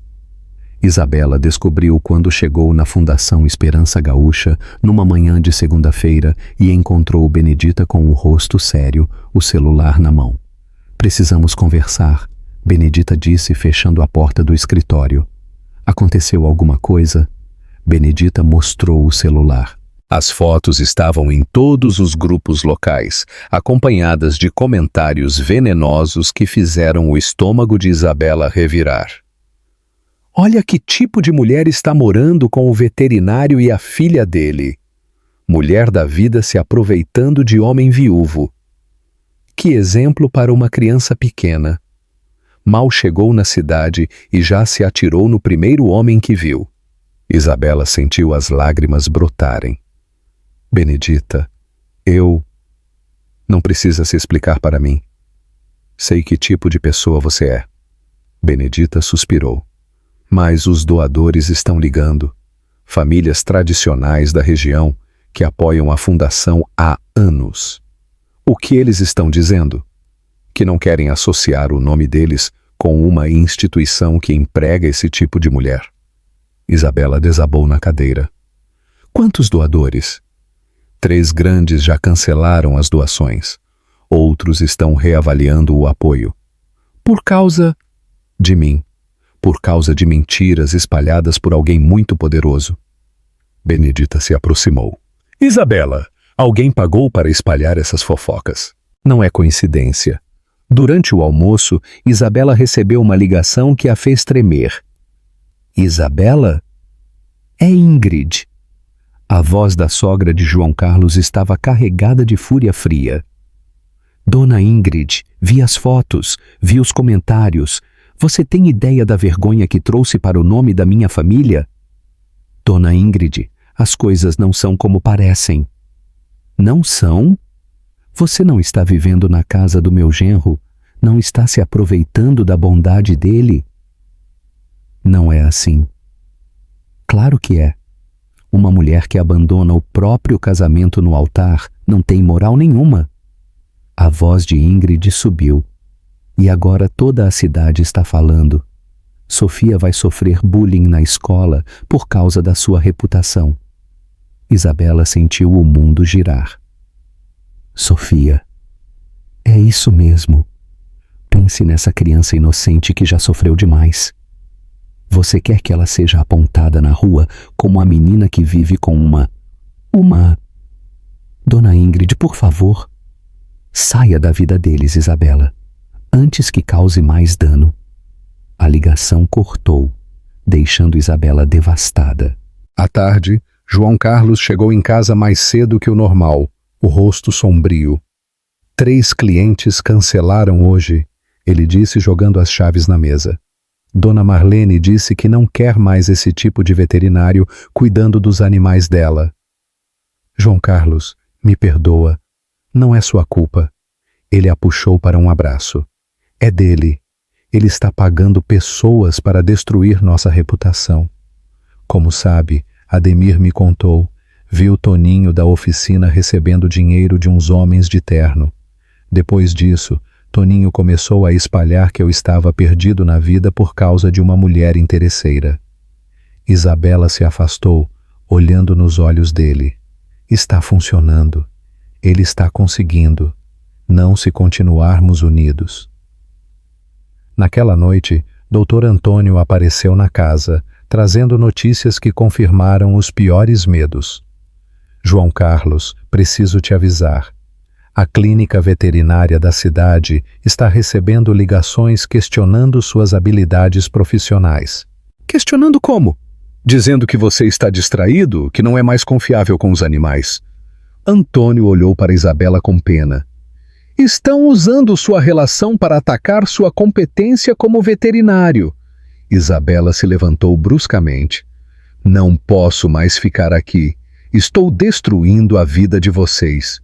Isabela descobriu quando chegou na Fundação Esperança Gaúcha, numa manhã de segunda-feira, e encontrou Benedita com o rosto sério, o celular na mão. Precisamos conversar, Benedita disse, fechando a porta do escritório. Aconteceu alguma coisa? Benedita mostrou o celular. As fotos estavam em todos os grupos locais, acompanhadas de comentários venenosos que fizeram o estômago de Isabela revirar. Olha que tipo de mulher está morando com o veterinário e a filha dele. Mulher da vida se aproveitando de homem viúvo. Que exemplo para uma criança pequena. Mal chegou na cidade e já se atirou no primeiro homem que viu. Isabela sentiu as lágrimas brotarem. Benedita, não precisa se explicar para mim. Sei que tipo de pessoa você é. Benedita suspirou. Mas os doadores estão ligando. Famílias tradicionais da região que apoiam a fundação há anos. O que eles estão dizendo? Que não querem associar o nome deles com uma instituição que emprega esse tipo de mulher. Isabela desabou na cadeira. Quantos doadores? 3 grandes já cancelaram as doações. Outros estão reavaliando o apoio. Por causa de mim. Por causa de mentiras espalhadas por alguém muito poderoso. Benedita se aproximou. Isabela, alguém pagou para espalhar essas fofocas. Não é coincidência. Durante o almoço, Isabela recebeu uma ligação que a fez tremer. Isabela? É Ingrid. A voz da sogra de João Carlos estava carregada de fúria fria. Dona Ingrid, vi as fotos, vi os comentários. Você tem ideia da vergonha que trouxe para o nome da minha família? Dona Ingrid, as coisas não são como parecem. Não são? Você não está vivendo na casa do meu genro? Não está se aproveitando da bondade dele? Não é assim. Claro que é. Uma mulher que abandona o próprio casamento no altar não tem moral nenhuma. A voz de Ingrid subiu. E agora toda a cidade está falando. Sofia vai sofrer bullying na escola por causa da sua reputação. Isabela sentiu o mundo girar. Sofia. É isso mesmo. Pense nessa criança inocente que já sofreu demais. Você quer que ela seja apontada na rua como a menina que vive com uma... Dona Ingrid, por favor, saia da vida deles, Isabela, antes que cause mais dano. A ligação cortou, deixando Isabela devastada. À tarde, João Carlos chegou em casa mais cedo que o normal, o rosto sombrio. 3 clientes cancelaram hoje, ele disse jogando as chaves na mesa. Dona Marlene disse que não quer mais esse tipo de veterinário cuidando dos animais dela. João Carlos, me perdoa. Não é sua culpa. Ele a puxou para um abraço. É dele. Ele está pagando pessoas para destruir nossa reputação. Como sabe, Ademir me contou, viu Toninho da oficina recebendo dinheiro de uns homens de terno. Depois disso, Toninho começou a espalhar que eu estava perdido na vida por causa de uma mulher interesseira. Isabela se afastou, olhando nos olhos dele. Está funcionando. Ele está conseguindo. Não se continuarmos unidos. Naquela noite, Dr. Antônio apareceu na casa, trazendo notícias que confirmaram os piores medos. João Carlos, preciso te avisar. A clínica veterinária da cidade está recebendo ligações questionando suas habilidades profissionais. Questionando como? Dizendo que você está distraído, que não é mais confiável com os animais. Antônio olhou para Isabela com pena. Estão usando sua relação para atacar sua competência como veterinário. Isabela se levantou bruscamente. Não posso mais ficar aqui. Estou destruindo a vida de vocês.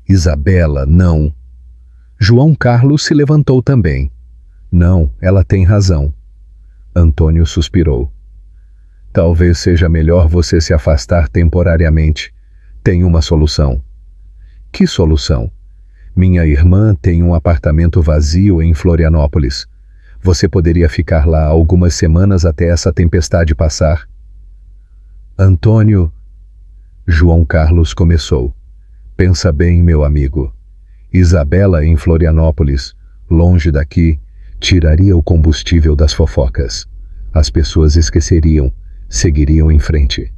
Isabela, não. João Carlos se levantou também. Não, ela tem razão. Antônio suspirou. Talvez seja melhor você se afastar temporariamente. Tem uma solução. Que solução? Minha irmã tem um apartamento vazio em Florianópolis. Você poderia ficar lá algumas semanas até essa tempestade passar? Antônio... João Carlos começou. Pensa bem, meu amigo. Isabela em Florianópolis, longe daqui, tiraria o combustível das fofocas. As pessoas esqueceriam, seguiriam em frente.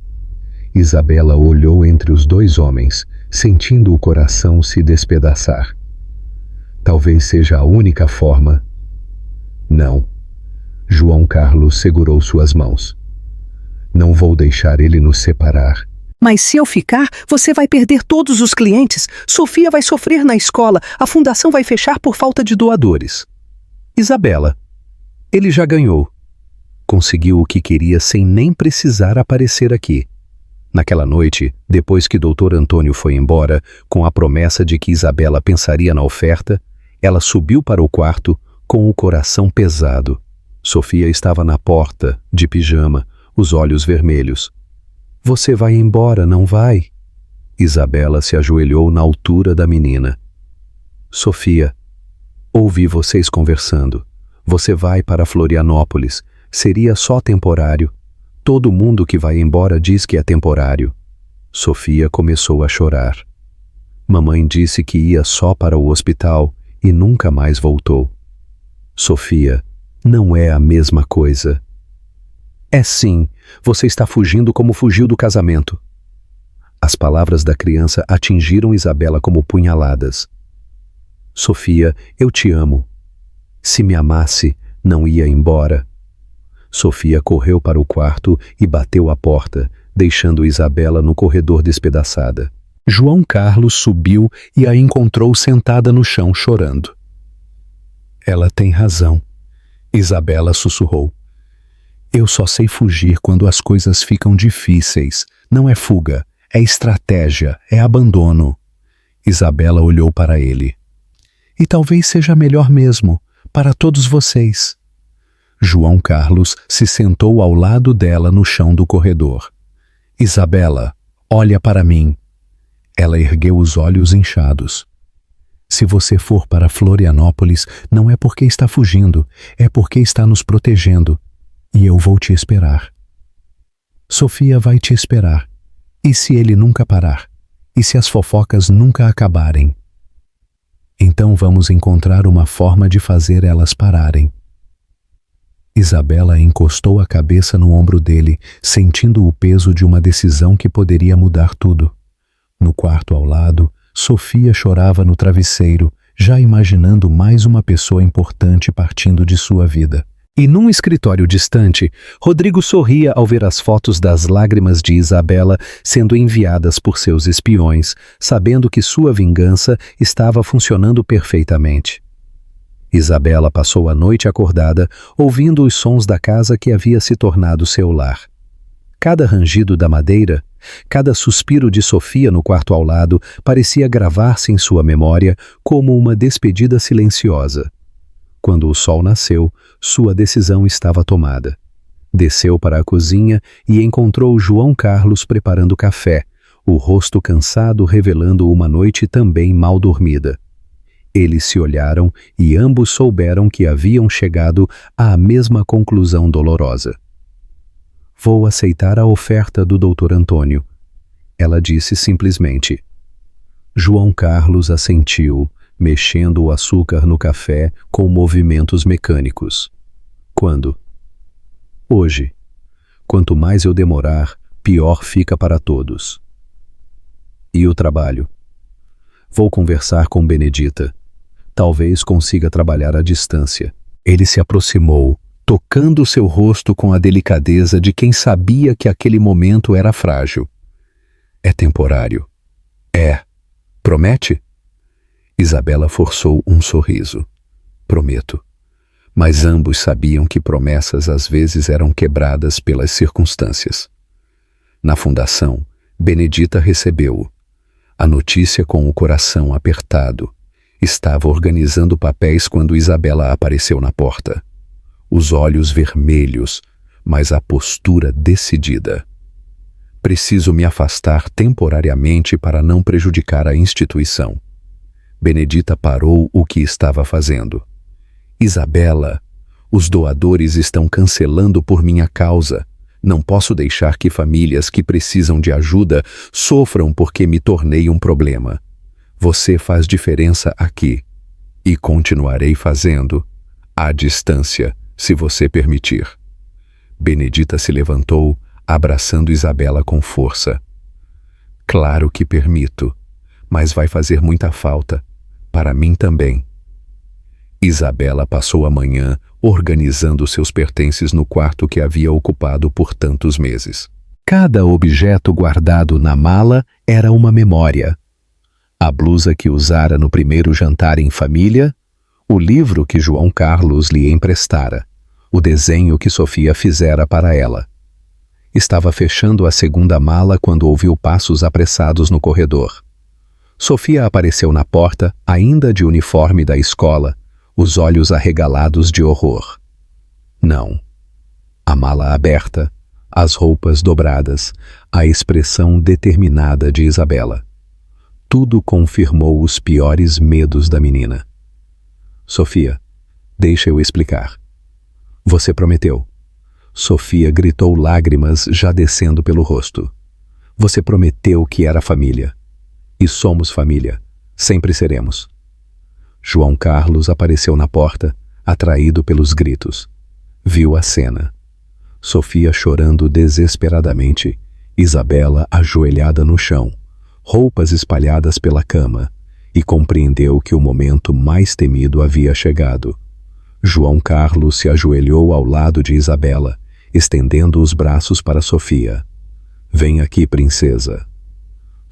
Isabela olhou entre os 2 homens, sentindo o coração se despedaçar. Talvez seja a única forma. Não. João Carlos segurou suas mãos. Não vou deixar ele nos separar. Mas se eu ficar, você vai perder todos os clientes. Sofia vai sofrer na escola. A fundação vai fechar por falta de doadores. Isabela, ele já ganhou. Conseguiu o que queria sem nem precisar aparecer aqui. Naquela noite, depois que Dr. Antônio foi embora, com a promessa de que Isabela pensaria na oferta, ela subiu para o quarto com o coração pesado. Sofia estava na porta, de pijama, os olhos vermelhos. Você vai embora, não vai? Isabela se ajoelhou na altura da menina. Sofia, ouvi vocês conversando. Você vai para Florianópolis. Seria só temporário. Todo mundo que vai embora diz que é temporário. Sofia começou a chorar. Mamãe disse que ia só para o hospital e nunca mais voltou. Sofia, não é a mesma coisa. É sim, você está fugindo como fugiu do casamento. As palavras da criança atingiram Isabela como punhaladas. Sofia, eu te amo. Se me amasse, não ia embora. Sofia correu para o quarto e bateu a porta, deixando Isabela no corredor despedaçada. João Carlos subiu e a encontrou sentada no chão chorando. Ela tem razão, Isabela sussurrou. Eu só sei fugir quando as coisas ficam difíceis. Não é fuga, é estratégia, é abandono. Isabela olhou para ele. E talvez seja melhor mesmo, para todos vocês. João Carlos se sentou ao lado dela no chão do corredor. Isabela, olha para mim. Ela ergueu os olhos inchados. Se você for para Florianópolis, não é porque está fugindo, é porque está nos protegendo. E eu vou te esperar. Sofia vai te esperar. E se ele nunca parar? E se as fofocas nunca acabarem? Então vamos encontrar uma forma de fazer elas pararem. Isabela encostou a cabeça no ombro dele, sentindo o peso de uma decisão que poderia mudar tudo. No quarto ao lado, Sofia chorava no travesseiro, já imaginando mais uma pessoa importante partindo de sua vida. E num escritório distante, Rodrigo sorria ao ver as fotos das lágrimas de Isabela sendo enviadas por seus espiões, sabendo que sua vingança estava funcionando perfeitamente. Isabela passou a noite acordada, ouvindo os sons da casa que havia se tornado seu lar. Cada rangido da madeira, cada suspiro de Sofia no quarto ao lado parecia gravar-se em sua memória como uma despedida silenciosa. Quando o sol nasceu, sua decisão estava tomada. Desceu para a cozinha e encontrou João Carlos preparando café, o rosto cansado revelando uma noite também mal dormida. Eles se olharam e ambos souberam que haviam chegado à mesma conclusão dolorosa. Vou aceitar a oferta do Dr. Antônio, ela disse simplesmente. João Carlos assentiu, mexendo o açúcar no café com movimentos mecânicos. Quando? Hoje. Quanto mais eu demorar, pior fica para todos. E o trabalho? Vou conversar com Benedita. Talvez consiga trabalhar à distância. Ele se aproximou, tocando seu rosto com a delicadeza de quem sabia que aquele momento era frágil. É temporário. É. Promete? Isabela forçou um sorriso. Prometo. Mas ambos sabiam que promessas às vezes eram quebradas pelas circunstâncias. Na fundação, Benedita recebeu-o. A notícia com o coração apertado. Estava organizando papéis quando Isabela apareceu na porta. Os olhos vermelhos, mas a postura decidida. Preciso me afastar temporariamente para não prejudicar a instituição. Benedita parou o que estava fazendo. Isabela, os doadores estão cancelando por minha causa. Não posso deixar que famílias que precisam de ajuda sofram porque me tornei um problema. Você faz diferença aqui. E continuarei fazendo, à distância, se você permitir. Benedita se levantou, abraçando Isabela com força. Claro que permito, mas vai fazer muita falta. Para mim também. Isabela passou a manhã organizando seus pertences no quarto que havia ocupado por tantos meses. Cada objeto guardado na mala era uma memória. A blusa que usara no primeiro jantar em família, o livro que João Carlos lhe emprestara, o desenho que Sofia fizera para ela. Estava fechando a segunda mala quando ouviu passos apressados no corredor. Sofia apareceu na porta, ainda de uniforme da escola, os olhos arregalados de horror. Não. A mala aberta, as roupas dobradas, a expressão determinada de Isabela. Tudo confirmou os piores medos da menina. Sofia, deixa eu explicar. Você prometeu. Sofia gritou, lágrimas já descendo pelo rosto. Você prometeu que era família. E somos família. Sempre seremos. João Carlos apareceu na porta, atraído pelos gritos. Viu a cena. Sofia chorando desesperadamente, Isabela ajoelhada no chão, roupas espalhadas pela cama, e compreendeu que o momento mais temido havia chegado. João Carlos se ajoelhou ao lado de Isabela, estendendo os braços para Sofia. Vem aqui, princesa.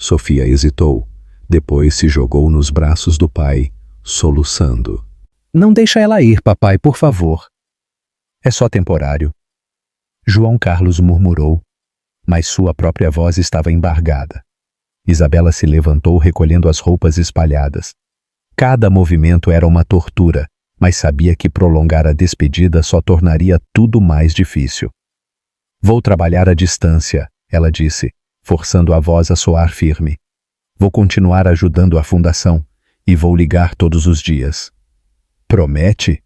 Sofia hesitou, depois se jogou nos braços do pai, soluçando. Não deixa ela ir, papai, por favor. É só temporário. João Carlos murmurou, mas sua própria voz estava embargada. Isabela se levantou recolhendo as roupas espalhadas. Cada movimento era uma tortura, mas sabia que prolongar a despedida só tornaria tudo mais difícil. Vou trabalhar à distância, ela disse, forçando a voz a soar firme. Vou continuar ajudando a fundação e vou ligar todos os dias. Promete?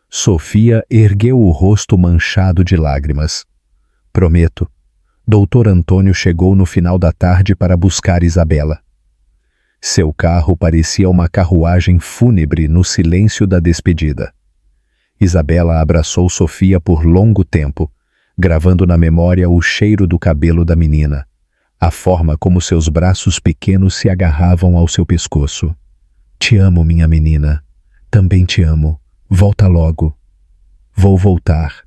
Sofia ergueu o rosto manchado de lágrimas. Prometo. Dr. Antônio chegou no final da tarde para buscar Isabela. Seu carro parecia uma carruagem fúnebre no silêncio da despedida. Isabela abraçou Sofia por longo tempo, gravando na memória o cheiro do cabelo da menina, a forma como seus braços pequenos se agarravam ao seu pescoço. Te amo, minha menina. Também te amo. Volta logo. Vou voltar.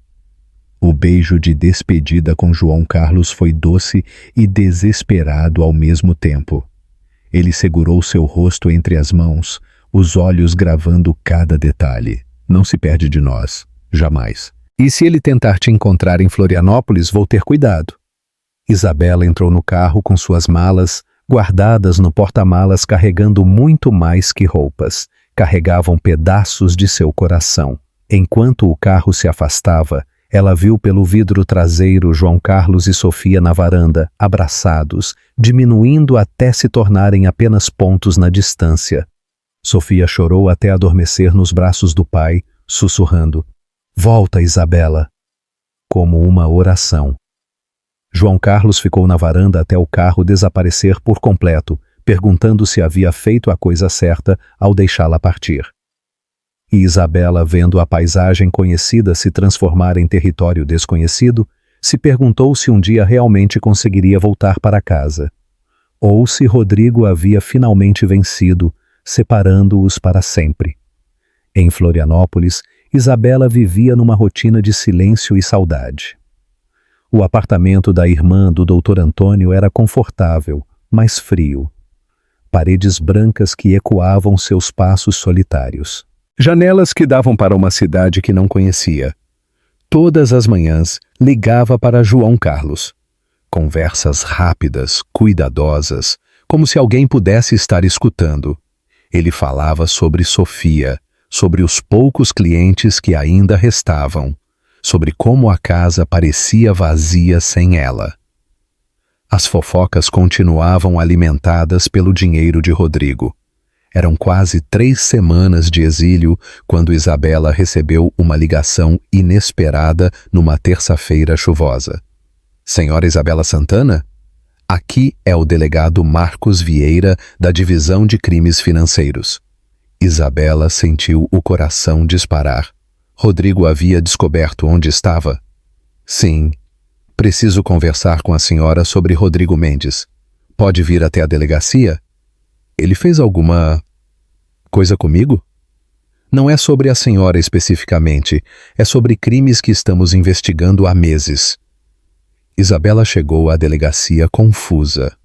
O beijo de despedida com João Carlos foi doce e desesperado ao mesmo tempo. Ele segurou seu rosto entre as mãos, os olhos gravando cada detalhe. Não se perde de nós, jamais. E se ele tentar te encontrar em Florianópolis, vou ter cuidado. Isabela entrou no carro com suas malas, guardadas no porta-malas, carregando muito mais que roupas. Carregavam pedaços de seu coração. Enquanto o carro se afastava, ela viu pelo vidro traseiro João Carlos e Sofia na varanda, abraçados, diminuindo até se tornarem apenas pontos na distância. Sofia chorou até adormecer nos braços do pai, sussurrando: "Volta, Isabela", como uma oração. João Carlos ficou na varanda até o carro desaparecer por completo, perguntando se havia feito a coisa certa ao deixá-la partir. E Isabela, vendo a paisagem conhecida se transformar em território desconhecido, se perguntou se um dia realmente conseguiria voltar para casa, ou se Rodrigo havia finalmente vencido, separando-os para sempre. Em Florianópolis, Isabela vivia numa rotina de silêncio e saudade. O apartamento da irmã do Dr. Antônio era confortável, mas frio. Paredes brancas que ecoavam seus passos solitários. Janelas que davam para uma cidade que não conhecia. Todas as manhãs ligava para João Carlos. Conversas rápidas, cuidadosas, como se alguém pudesse estar escutando. Ele falava sobre Sofia, sobre os poucos clientes que ainda restavam, sobre como a casa parecia vazia sem ela. As fofocas continuavam alimentadas pelo dinheiro de Rodrigo. Eram quase 3 semanas de exílio quando Isabela recebeu uma ligação inesperada numa terça-feira chuvosa. "Senhora Isabela Santana? Aqui é o delegado Marcos Vieira, da Divisão de Crimes Financeiros." Isabela sentiu o coração disparar. Rodrigo havia descoberto onde estava? "Sim. Preciso conversar com a senhora sobre Rodrigo Mendes. Pode vir até a delegacia? Ele fez alguma coisa comigo?" "Não é sobre a senhora especificamente. É sobre crimes que estamos investigando há meses." Isabela chegou à delegacia confusa.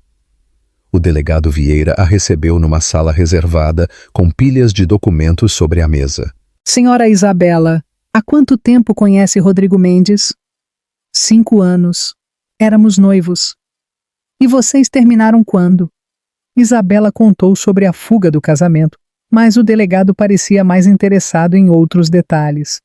O delegado Vieira a recebeu numa sala reservada, com pilhas de documentos sobre a mesa. Senhora Isabela, há quanto tempo conhece Rodrigo Mendes? 5 anos. Éramos noivos. E vocês terminaram quando? Isabela contou sobre a fuga do casamento, mas o delegado parecia mais interessado em outros detalhes.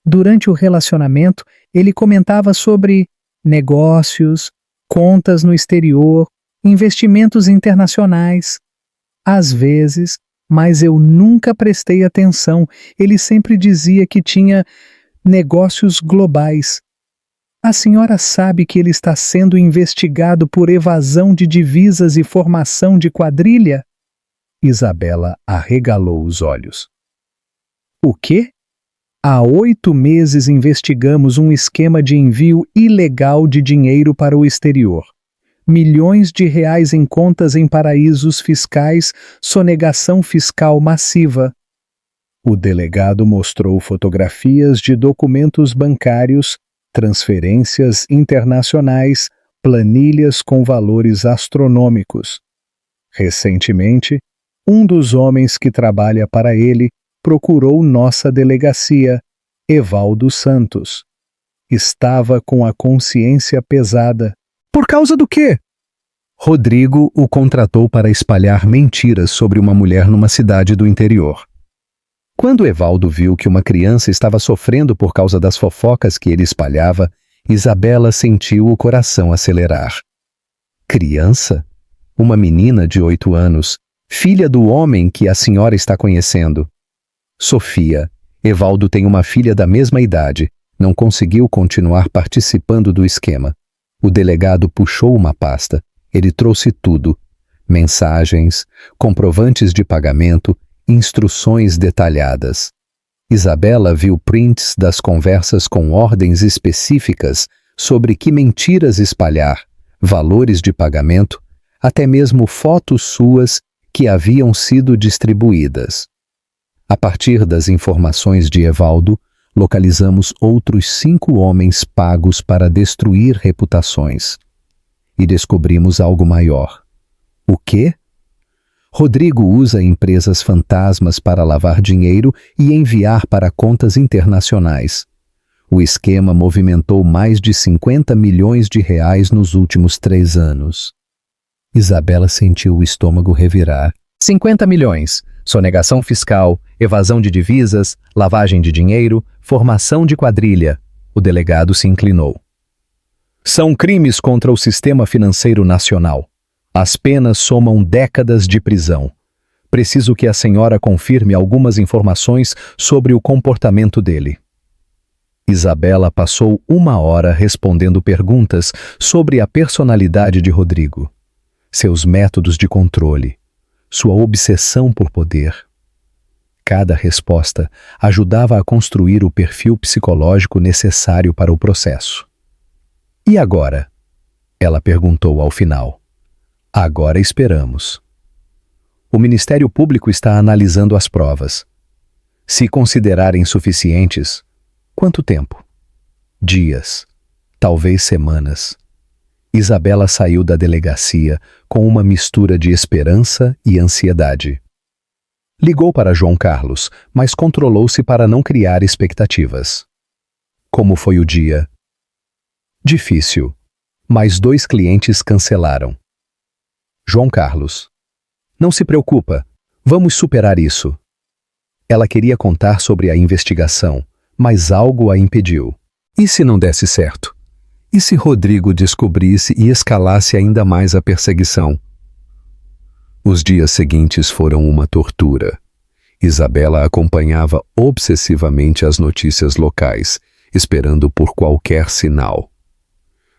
Durante o relacionamento, ele comentava sobre negócios, contas no exterior, investimentos internacionais. Às vezes, mas eu nunca prestei atenção, ele sempre dizia que tinha negócios globais. A senhora sabe que ele está sendo investigado por evasão de divisas e formação de quadrilha? Isabela arregalou os olhos. O quê? Há 8 meses investigamos um esquema de envio ilegal de dinheiro para o exterior. Milhões de reais em contas em paraísos fiscais, sonegação fiscal massiva. O delegado mostrou fotografias de documentos bancários, transferências internacionais, planilhas com valores astronômicos. Recentemente, um dos homens que trabalha para ele procurou nossa delegacia, Evaldo Santos. Estava com a consciência pesada. Por causa do quê? Rodrigo o contratou para espalhar mentiras sobre uma mulher numa cidade do interior. Quando Evaldo viu que uma criança estava sofrendo por causa das fofocas que ele espalhava, Isabela sentiu o coração acelerar. Criança? Uma menina de 8 anos, filha do homem que a senhora está conhecendo. Sofia. Evaldo tem uma filha da mesma idade. Não conseguiu continuar participando do esquema. O delegado puxou uma pasta. Ele trouxe tudo. mensagens, comprovantes de pagamento, instruções detalhadas. Isabela viu prints das conversas com ordens específicas sobre que mentiras espalhar, valores de pagamento, até mesmo fotos suas que haviam sido distribuídas. A partir das informações de Evaldo, localizamos outros 5 homens pagos para destruir reputações. E descobrimos algo maior. O quê? Rodrigo usa empresas fantasmas para lavar dinheiro e enviar para contas internacionais. O esquema movimentou mais de 50 milhões de reais nos últimos 3 anos. Isabela sentiu o estômago revirar. 50 milhões. Sonegação fiscal, evasão de divisas, lavagem de dinheiro, formação de quadrilha. O delegado se inclinou. São crimes contra o sistema financeiro nacional. As penas somam décadas de prisão. Preciso que a senhora confirme algumas informações sobre o comportamento dele. Isabela passou 1 hora respondendo perguntas sobre a personalidade de Rodrigo, seus métodos de controle, sua obsessão por poder. Cada resposta ajudava a construir o perfil psicológico necessário para o processo. E agora? Ela perguntou ao final. Agora esperamos. O Ministério Público está analisando as provas. Se considerarem suficientes, quanto tempo? Dias, talvez semanas. Isabela saiu da delegacia com uma mistura de esperança e ansiedade. Ligou para João Carlos, mas controlou-se para não criar expectativas. Como foi o dia? Difícil, mas 2 clientes cancelaram. João Carlos. Não se preocupa, vamos superar isso. Ela queria contar sobre a investigação, mas algo a impediu. E se não desse certo? E se Rodrigo descobrisse e escalasse ainda mais a perseguição? Os dias seguintes foram uma tortura. Isabela acompanhava obsessivamente as notícias locais, esperando por qualquer sinal.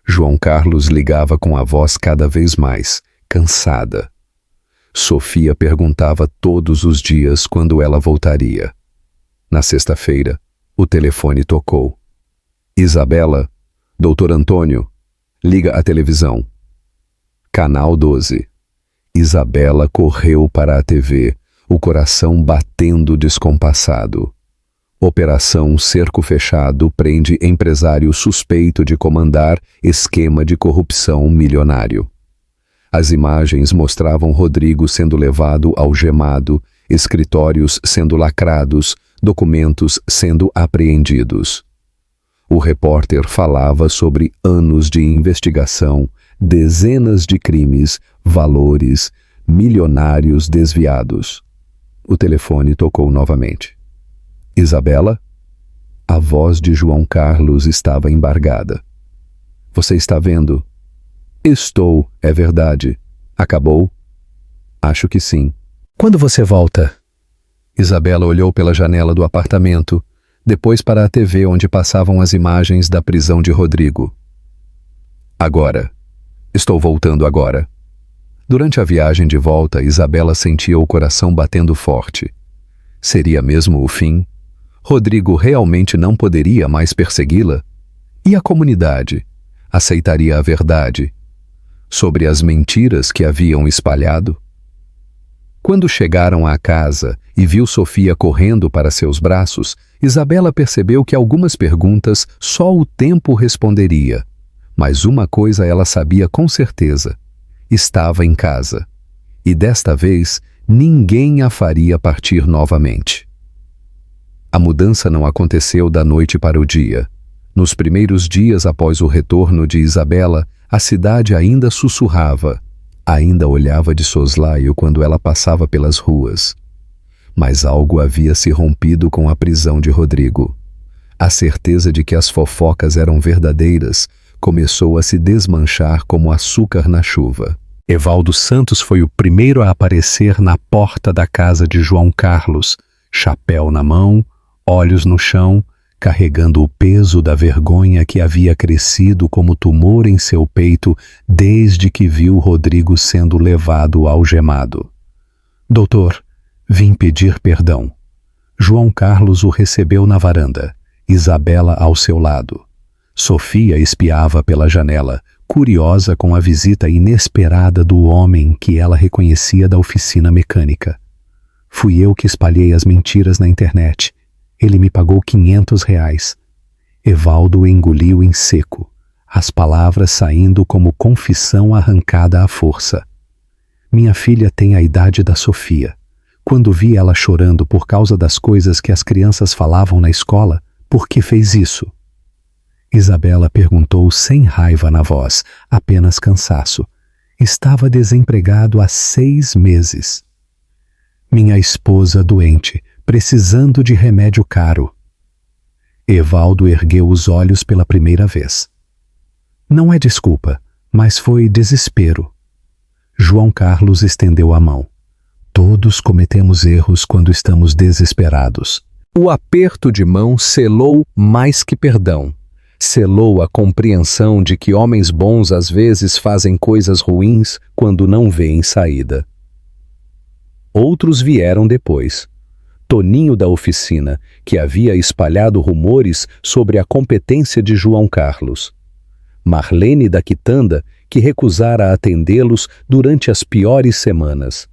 João Carlos ligava com a voz cada vez mais cansada. Sofia perguntava todos os dias quando ela voltaria. Na sexta-feira, o telefone tocou. Isabela, Doutor Antônio, liga a televisão. Canal 12. Isabela correu para a TV, o coração batendo descompassado. Operação Cerco Fechado prende empresário suspeito de comandar esquema de corrupção milionário. As imagens mostravam Rodrigo sendo levado algemado, escritórios sendo lacrados, documentos sendo apreendidos. O repórter falava sobre anos de investigação, dezenas de crimes, valores, milionários desviados. O telefone tocou novamente. Isabela? A voz de João Carlos estava embargada. Você está vendo? Estou, é verdade. Acabou? Acho que sim. Quando você volta? Isabela olhou pela janela do apartamento, depois para a TV onde passavam as imagens da prisão de Rodrigo. Agora. Estou voltando agora. Durante a viagem de volta, Isabela sentia o coração batendo forte. Seria mesmo o fim? Rodrigo realmente não poderia mais persegui-la? E a comunidade? Aceitaria a verdade sobre as mentiras que haviam espalhado? Quando chegaram à casa e viu Sofia correndo para seus braços, Isabela percebeu que algumas perguntas só o tempo responderia. Mas uma coisa ela sabia com certeza: estava em casa. E desta vez, ninguém a faria partir novamente. A mudança não aconteceu da noite para o dia. Nos primeiros dias após o retorno de Isabela, a cidade ainda sussurrava, ainda olhava de soslaio quando ela passava pelas ruas. Mas algo havia se rompido com a prisão de Rodrigo. A certeza de que as fofocas eram verdadeiras começou a se desmanchar como açúcar na chuva. Evaldo Santos foi o primeiro a aparecer na porta da casa de João Carlos, chapéu na mão, olhos no chão, carregando o peso da vergonha que havia crescido como tumor em seu peito desde que viu Rodrigo sendo levado algemado. Doutor, vim pedir perdão. João Carlos o recebeu na varanda, Isabela ao seu lado. Sofia espiava pela janela, curiosa com a visita inesperada do homem que ela reconhecia da oficina mecânica. Fui eu que espalhei as mentiras na internet. Ele me pagou R$ 500. Evaldo engoliu em seco, as palavras saindo como confissão arrancada à força. Minha filha tem a idade da Sofia. Quando vi ela chorando por causa das coisas que as crianças falavam na escola, por que fez isso? Isabela perguntou sem raiva na voz, apenas cansaço. Estava desempregado há 6 meses. Minha esposa doente, precisando de remédio caro. Evaldo ergueu os olhos pela primeira vez. Não é desculpa, mas foi desespero. João Carlos estendeu a mão. Todos cometemos erros quando estamos desesperados. O aperto de mão selou mais que perdão. Selou a compreensão de que homens bons às vezes fazem coisas ruins quando não veem saída. Outros vieram depois. Toninho da oficina, que havia espalhado rumores sobre a competência de João Carlos. Marlene da quitanda, que recusara atendê-los durante as piores semanas.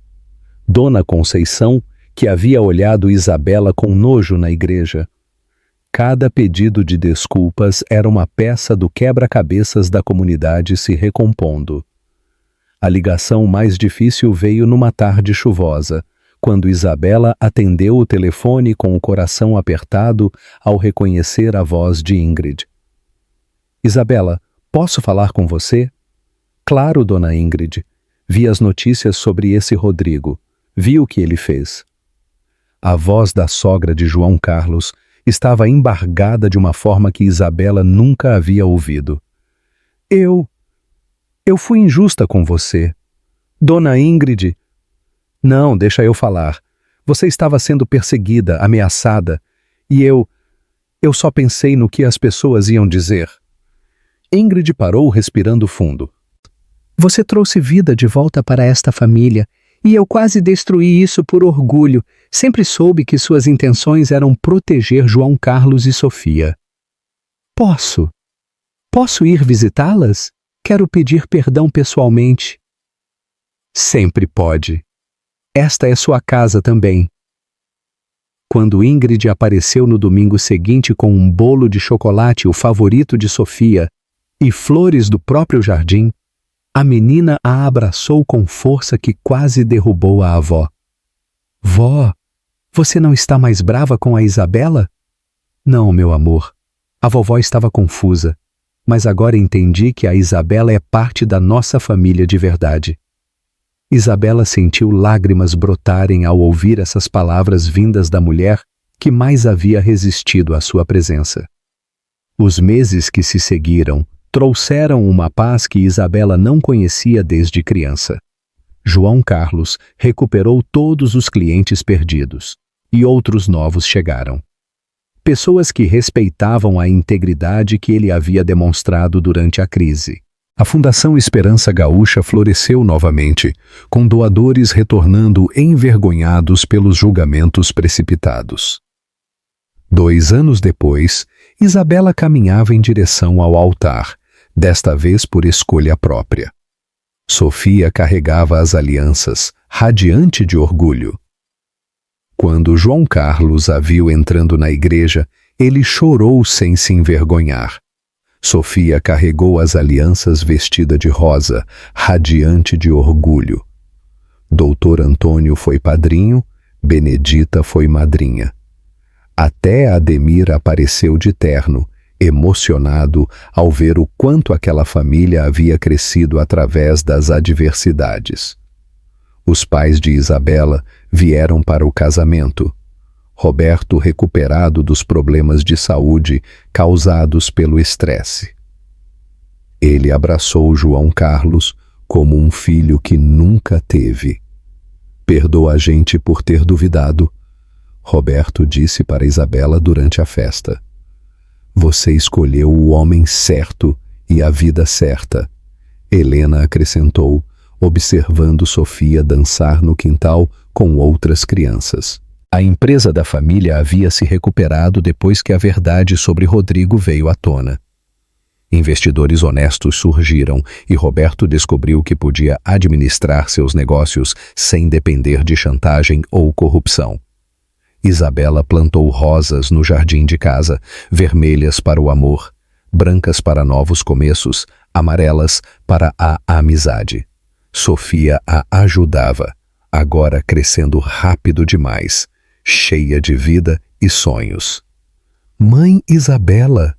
Dona Conceição, que havia olhado Isabela com nojo na igreja. Cada pedido de desculpas era uma peça do quebra-cabeças da comunidade se recompondo. A ligação mais difícil veio numa tarde chuvosa, quando Isabela atendeu o telefone com o coração apertado ao reconhecer a voz de Ingrid. Isabela, posso falar com você? Claro, dona Ingrid. Vi as notícias sobre esse Rodrigo. Vi o que ele fez. A voz da sogra de João Carlos estava embargada de uma forma que Isabela nunca havia ouvido. Eu fui injusta com você. Dona Ingrid... Não, deixa eu falar. Você estava sendo perseguida, ameaçada, e eu só pensei no que as pessoas iam dizer. Ingrid parou respirando fundo. Você trouxe vida de volta para esta família, e eu quase destruí isso por orgulho. Sempre soube que suas intenções eram proteger João Carlos e Sofia. Posso ir visitá-las? Quero pedir perdão pessoalmente. Sempre pode. Esta é sua casa também. Quando Ingrid apareceu no domingo seguinte com um bolo de chocolate, o favorito de Sofia, e flores do próprio jardim, a menina a abraçou com força que quase derrubou a avó. Vó, você não está mais brava com a Isabela? Não, meu amor. A vovó estava confusa, mas agora entendi que a Isabela é parte da nossa família de verdade. Isabela sentiu lágrimas brotarem ao ouvir essas palavras vindas da mulher que mais havia resistido à sua presença. Os meses que se seguiram trouxeram uma paz que Isabela não conhecia desde criança. João Carlos recuperou todos os clientes perdidos, e outros novos chegaram. Pessoas que respeitavam a integridade que ele havia demonstrado durante a crise. A Fundação Esperança Gaúcha floresceu novamente, com doadores retornando envergonhados pelos julgamentos precipitados. 2 anos depois, Isabela caminhava em direção ao altar, desta vez por escolha própria. Sofia carregava as alianças, radiante de orgulho. Quando João Carlos a viu entrando na igreja, ele chorou sem se envergonhar. Sofia carregou as alianças vestida de rosa, radiante de orgulho. Doutor Antônio foi padrinho, Benedita foi madrinha. Até Ademir apareceu de terno, emocionado ao ver o quanto aquela família havia crescido através das adversidades. Os pais de Isabela vieram para o casamento. Roberto recuperado dos problemas de saúde causados pelo estresse. Ele abraçou João Carlos como um filho que nunca teve. Perdoa a gente por ter duvidado, Roberto disse para Isabela durante a festa. Você escolheu o homem certo e a vida certa, Helena acrescentou, observando Sofia dançar no quintal com outras crianças. A empresa da família havia se recuperado depois que a verdade sobre Rodrigo veio à tona. Investidores honestos surgiram e Roberto descobriu que podia administrar seus negócios sem depender de chantagem ou corrupção. Isabela plantou rosas no jardim de casa, vermelhas para o amor, brancas para novos começos, amarelas para a amizade. Sofia a ajudava, agora crescendo rápido demais, cheia de vida e sonhos. Mãe Isabela,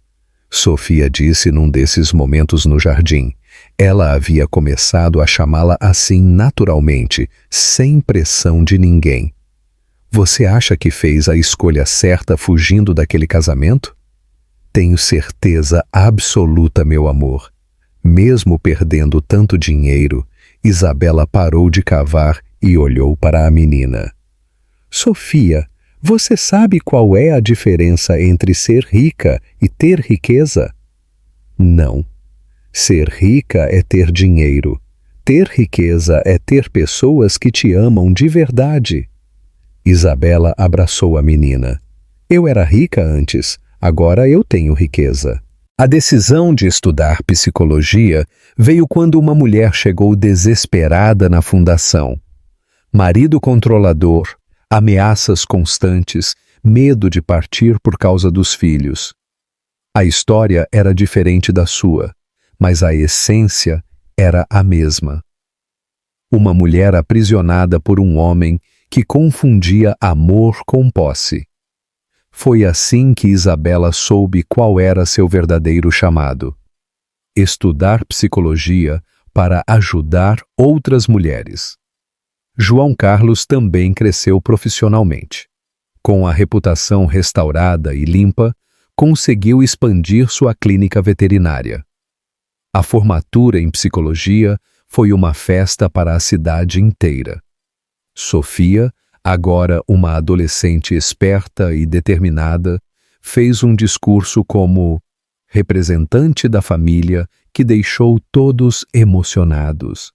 Sofia disse num desses momentos no jardim. Ela havia começado a chamá-la assim naturalmente, sem pressão de ninguém. Você acha que fez a escolha certa fugindo daquele casamento? Tenho certeza absoluta, meu amor. Mesmo perdendo tanto dinheiro, Isabela parou de cavar e olhou para a menina. Sofia, você sabe qual é a diferença entre ser rica e ter riqueza? Não. Ser rica é ter dinheiro. Ter riqueza é ter pessoas que te amam de verdade. Isabela abraçou a menina. Eu era rica antes, agora eu tenho riqueza. A decisão de estudar psicologia veio quando uma mulher chegou desesperada na fundação. Marido controlador, ameaças constantes, medo de partir por causa dos filhos. A história era diferente da sua, mas a essência era a mesma. Uma mulher aprisionada por um homem que confundia amor com posse. Foi assim que Isabela soube qual era seu verdadeiro chamado: estudar psicologia para ajudar outras mulheres. João Carlos também cresceu profissionalmente. Com a reputação restaurada e limpa, conseguiu expandir sua clínica veterinária. A formatura em psicologia foi uma festa para a cidade inteira. Sofia, agora uma adolescente esperta e determinada, fez um discurso como representante da família que deixou todos emocionados.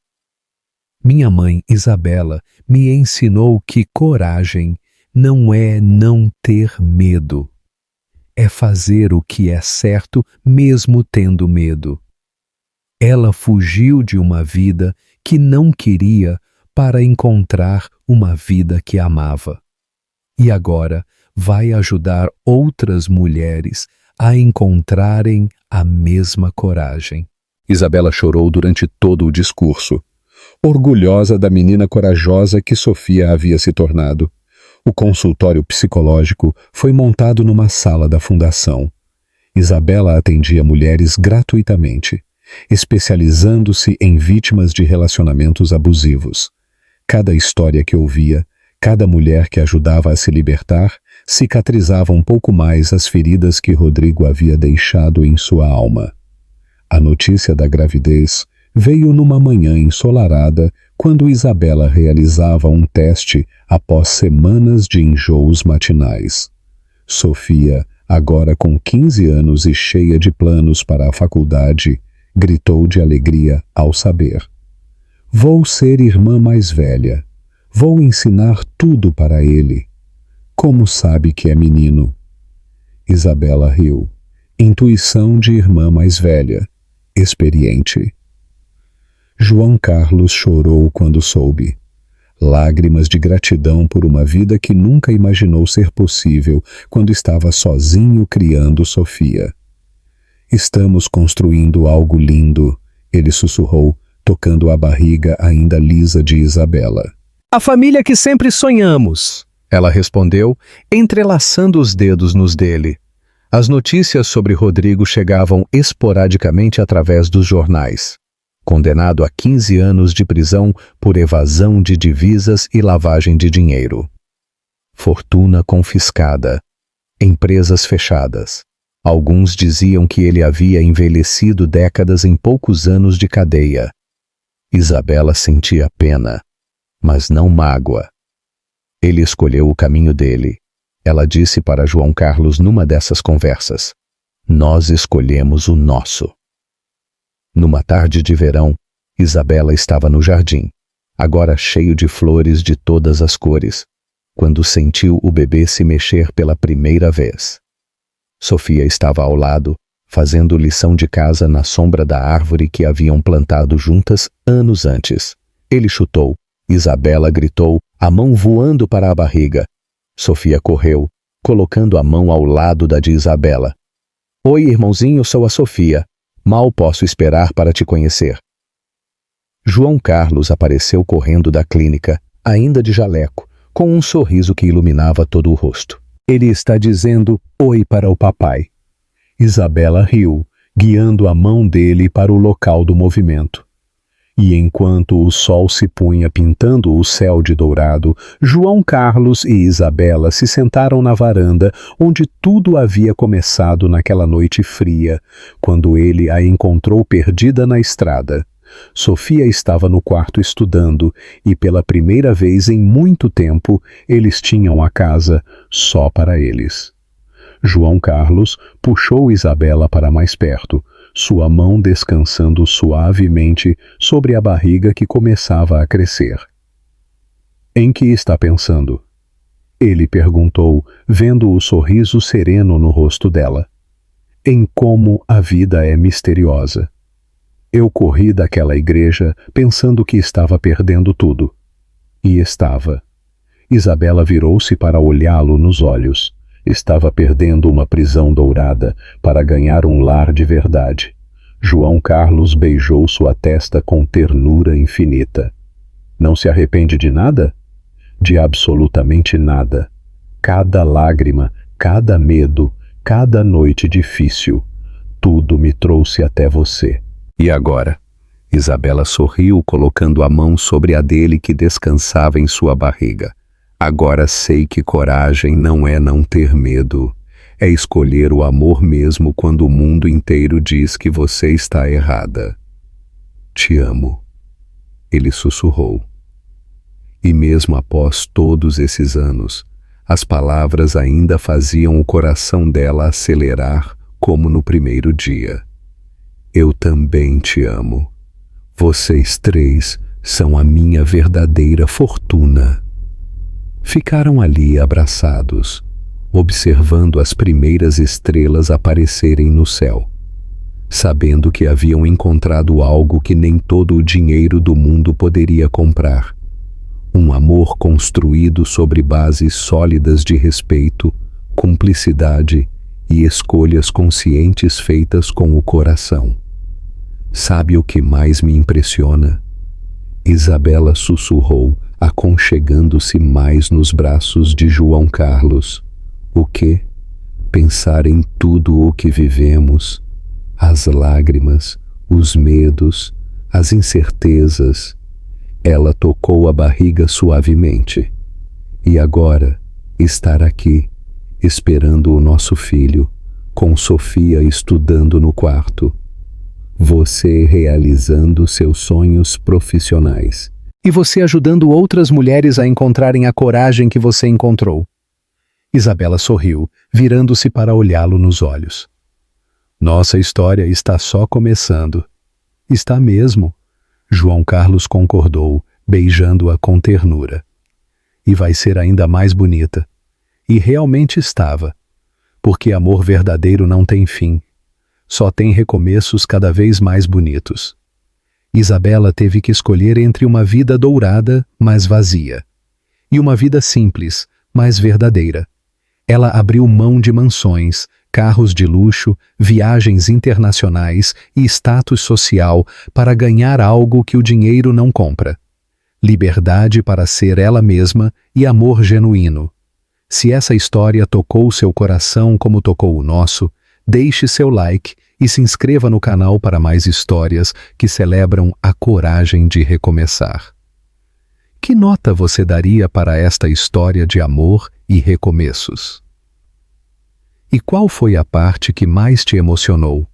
Minha mãe, Isabela, me ensinou que coragem não é não ter medo. É fazer o que é certo mesmo tendo medo. Ela fugiu de uma vida que não queria para encontrar uma vida que amava. E agora vai ajudar outras mulheres a encontrarem a mesma coragem. Isabela chorou durante todo o discurso, orgulhosa da menina corajosa que Sofia havia se tornado. O consultório psicológico foi montado numa sala da fundação. Isabela atendia mulheres gratuitamente, especializando-se em vítimas de relacionamentos abusivos. Cada história que ouvia, cada mulher que ajudava a se libertar, cicatrizava um pouco mais as feridas que Rodrigo havia deixado em sua alma. A notícia da gravidez veio numa manhã ensolarada, quando Isabela realizava um teste após semanas de enjoos matinais. Sofia, agora com 15 anos e cheia de planos para a faculdade, gritou de alegria ao saber: Vou ser irmã mais velha. Vou ensinar tudo para ele. Como sabe que é menino? Isabela riu. Intuição de irmã mais velha, experiente. João Carlos chorou quando soube. Lágrimas de gratidão por uma vida que nunca imaginou ser possível quando estava sozinho criando Sofia. Estamos construindo algo lindo, ele sussurrou, tocando a barriga ainda lisa de Isabela. A família que sempre sonhamos, ela respondeu, entrelaçando os dedos nos dele. As notícias sobre Rodrigo chegavam esporadicamente através dos jornais. Condenado a 15 anos de prisão por evasão de divisas e lavagem de dinheiro. Fortuna confiscada. Empresas fechadas. Alguns diziam que ele havia envelhecido décadas em poucos anos de cadeia. Isabela sentia pena, mas não mágoa. Ele escolheu o caminho dele. Ela disse para João Carlos numa dessas conversas: Nós escolhemos o nosso. Numa tarde de verão, Isabela estava no jardim, agora cheio de flores de todas as cores, quando sentiu o bebê se mexer pela primeira vez. Sofia estava ao lado, fazendo lição de casa na sombra da árvore que haviam plantado juntas anos antes. Ele chutou, Isabela gritou, a mão voando para a barriga. Sofia correu, colocando a mão ao lado da de Isabela. Oi, irmãozinho, sou a Sofia. Mal posso esperar para te conhecer. João Carlos apareceu correndo da clínica, ainda de jaleco, com um sorriso que iluminava todo o rosto. Ele está dizendo oi para o papai. Isabela riu, guiando a mão dele para o local do movimento. E enquanto o sol se punha pintando o céu de dourado, João Carlos e Isabela se sentaram na varanda onde tudo havia começado naquela noite fria, quando ele a encontrou perdida na estrada. Sofia estava no quarto estudando e pela primeira vez em muito tempo eles tinham a casa só para eles. João Carlos puxou Isabela para mais perto, sua mão descansando suavemente sobre a barriga que começava a crescer. Em que está pensando? Ele perguntou, vendo o sorriso sereno no rosto dela. Em como a vida é misteriosa. Eu corri daquela igreja pensando que estava perdendo tudo. E estava. Isabela virou-se para olhá-lo nos olhos. Estava perdendo uma prisão dourada para ganhar um lar de verdade. João Carlos beijou sua testa com ternura infinita. Não se arrepende de nada? De absolutamente nada. Cada lágrima, cada medo, cada noite difícil, tudo me trouxe até você. E agora? Isabela sorriu, colocando a mão sobre a dele que descansava em sua barriga. Agora sei que coragem não é não ter medo. É escolher o amor mesmo quando o mundo inteiro diz que você está errada. Te amo. Ele sussurrou. E mesmo após todos esses anos, as palavras ainda faziam o coração dela acelerar como no primeiro dia. Eu também te amo. Vocês três são a minha verdadeira fortuna. Ficaram ali abraçados, observando as primeiras estrelas aparecerem no céu, sabendo que haviam encontrado algo que nem todo o dinheiro do mundo poderia comprar. Um amor construído sobre bases sólidas de respeito, cumplicidade e escolhas conscientes feitas com o coração. Sabe o que mais me impressiona? Isabela sussurrou, aconchegando-se mais nos braços de João Carlos. O quê? Pensar em tudo o que vivemos, as lágrimas, os medos, as incertezas. Ela tocou a barriga suavemente. E agora, estar aqui, esperando o nosso filho, com Sofia estudando no quarto. Você realizando seus sonhos profissionais. E você ajudando outras mulheres a encontrarem a coragem que você encontrou. Isabela sorriu, virando-se para olhá-lo nos olhos. Nossa história está só começando. Está mesmo. João Carlos concordou, beijando-a com ternura. E vai ser ainda mais bonita. E realmente estava. Porque amor verdadeiro não tem fim. Só tem recomeços cada vez mais bonitos. Isabela teve que escolher entre uma vida dourada, mas vazia, e uma vida simples, mas verdadeira. Ela abriu mão de mansões, carros de luxo, viagens internacionais e status social para ganhar algo que o dinheiro não compra. Liberdade para ser ela mesma e amor genuíno. Se essa história tocou seu coração como tocou o nosso, deixe seu like e se inscreva no canal para mais histórias que celebram a coragem de recomeçar. Que nota você daria para esta história de amor e recomeços? E qual foi a parte que mais te emocionou?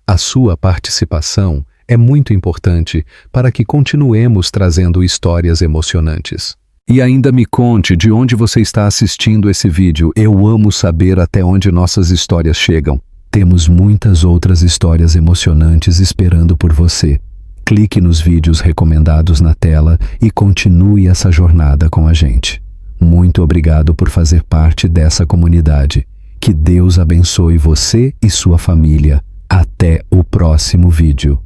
A sua participação é muito importante para que continuemos trazendo histórias emocionantes. E ainda me conte de onde você está assistindo esse vídeo. Eu amo saber até onde nossas histórias chegam. Temos muitas outras histórias emocionantes esperando por você. Clique nos vídeos recomendados na tela e continue essa jornada com a gente. Muito obrigado por fazer parte dessa comunidade. Que Deus abençoe você e sua família. Até o próximo vídeo.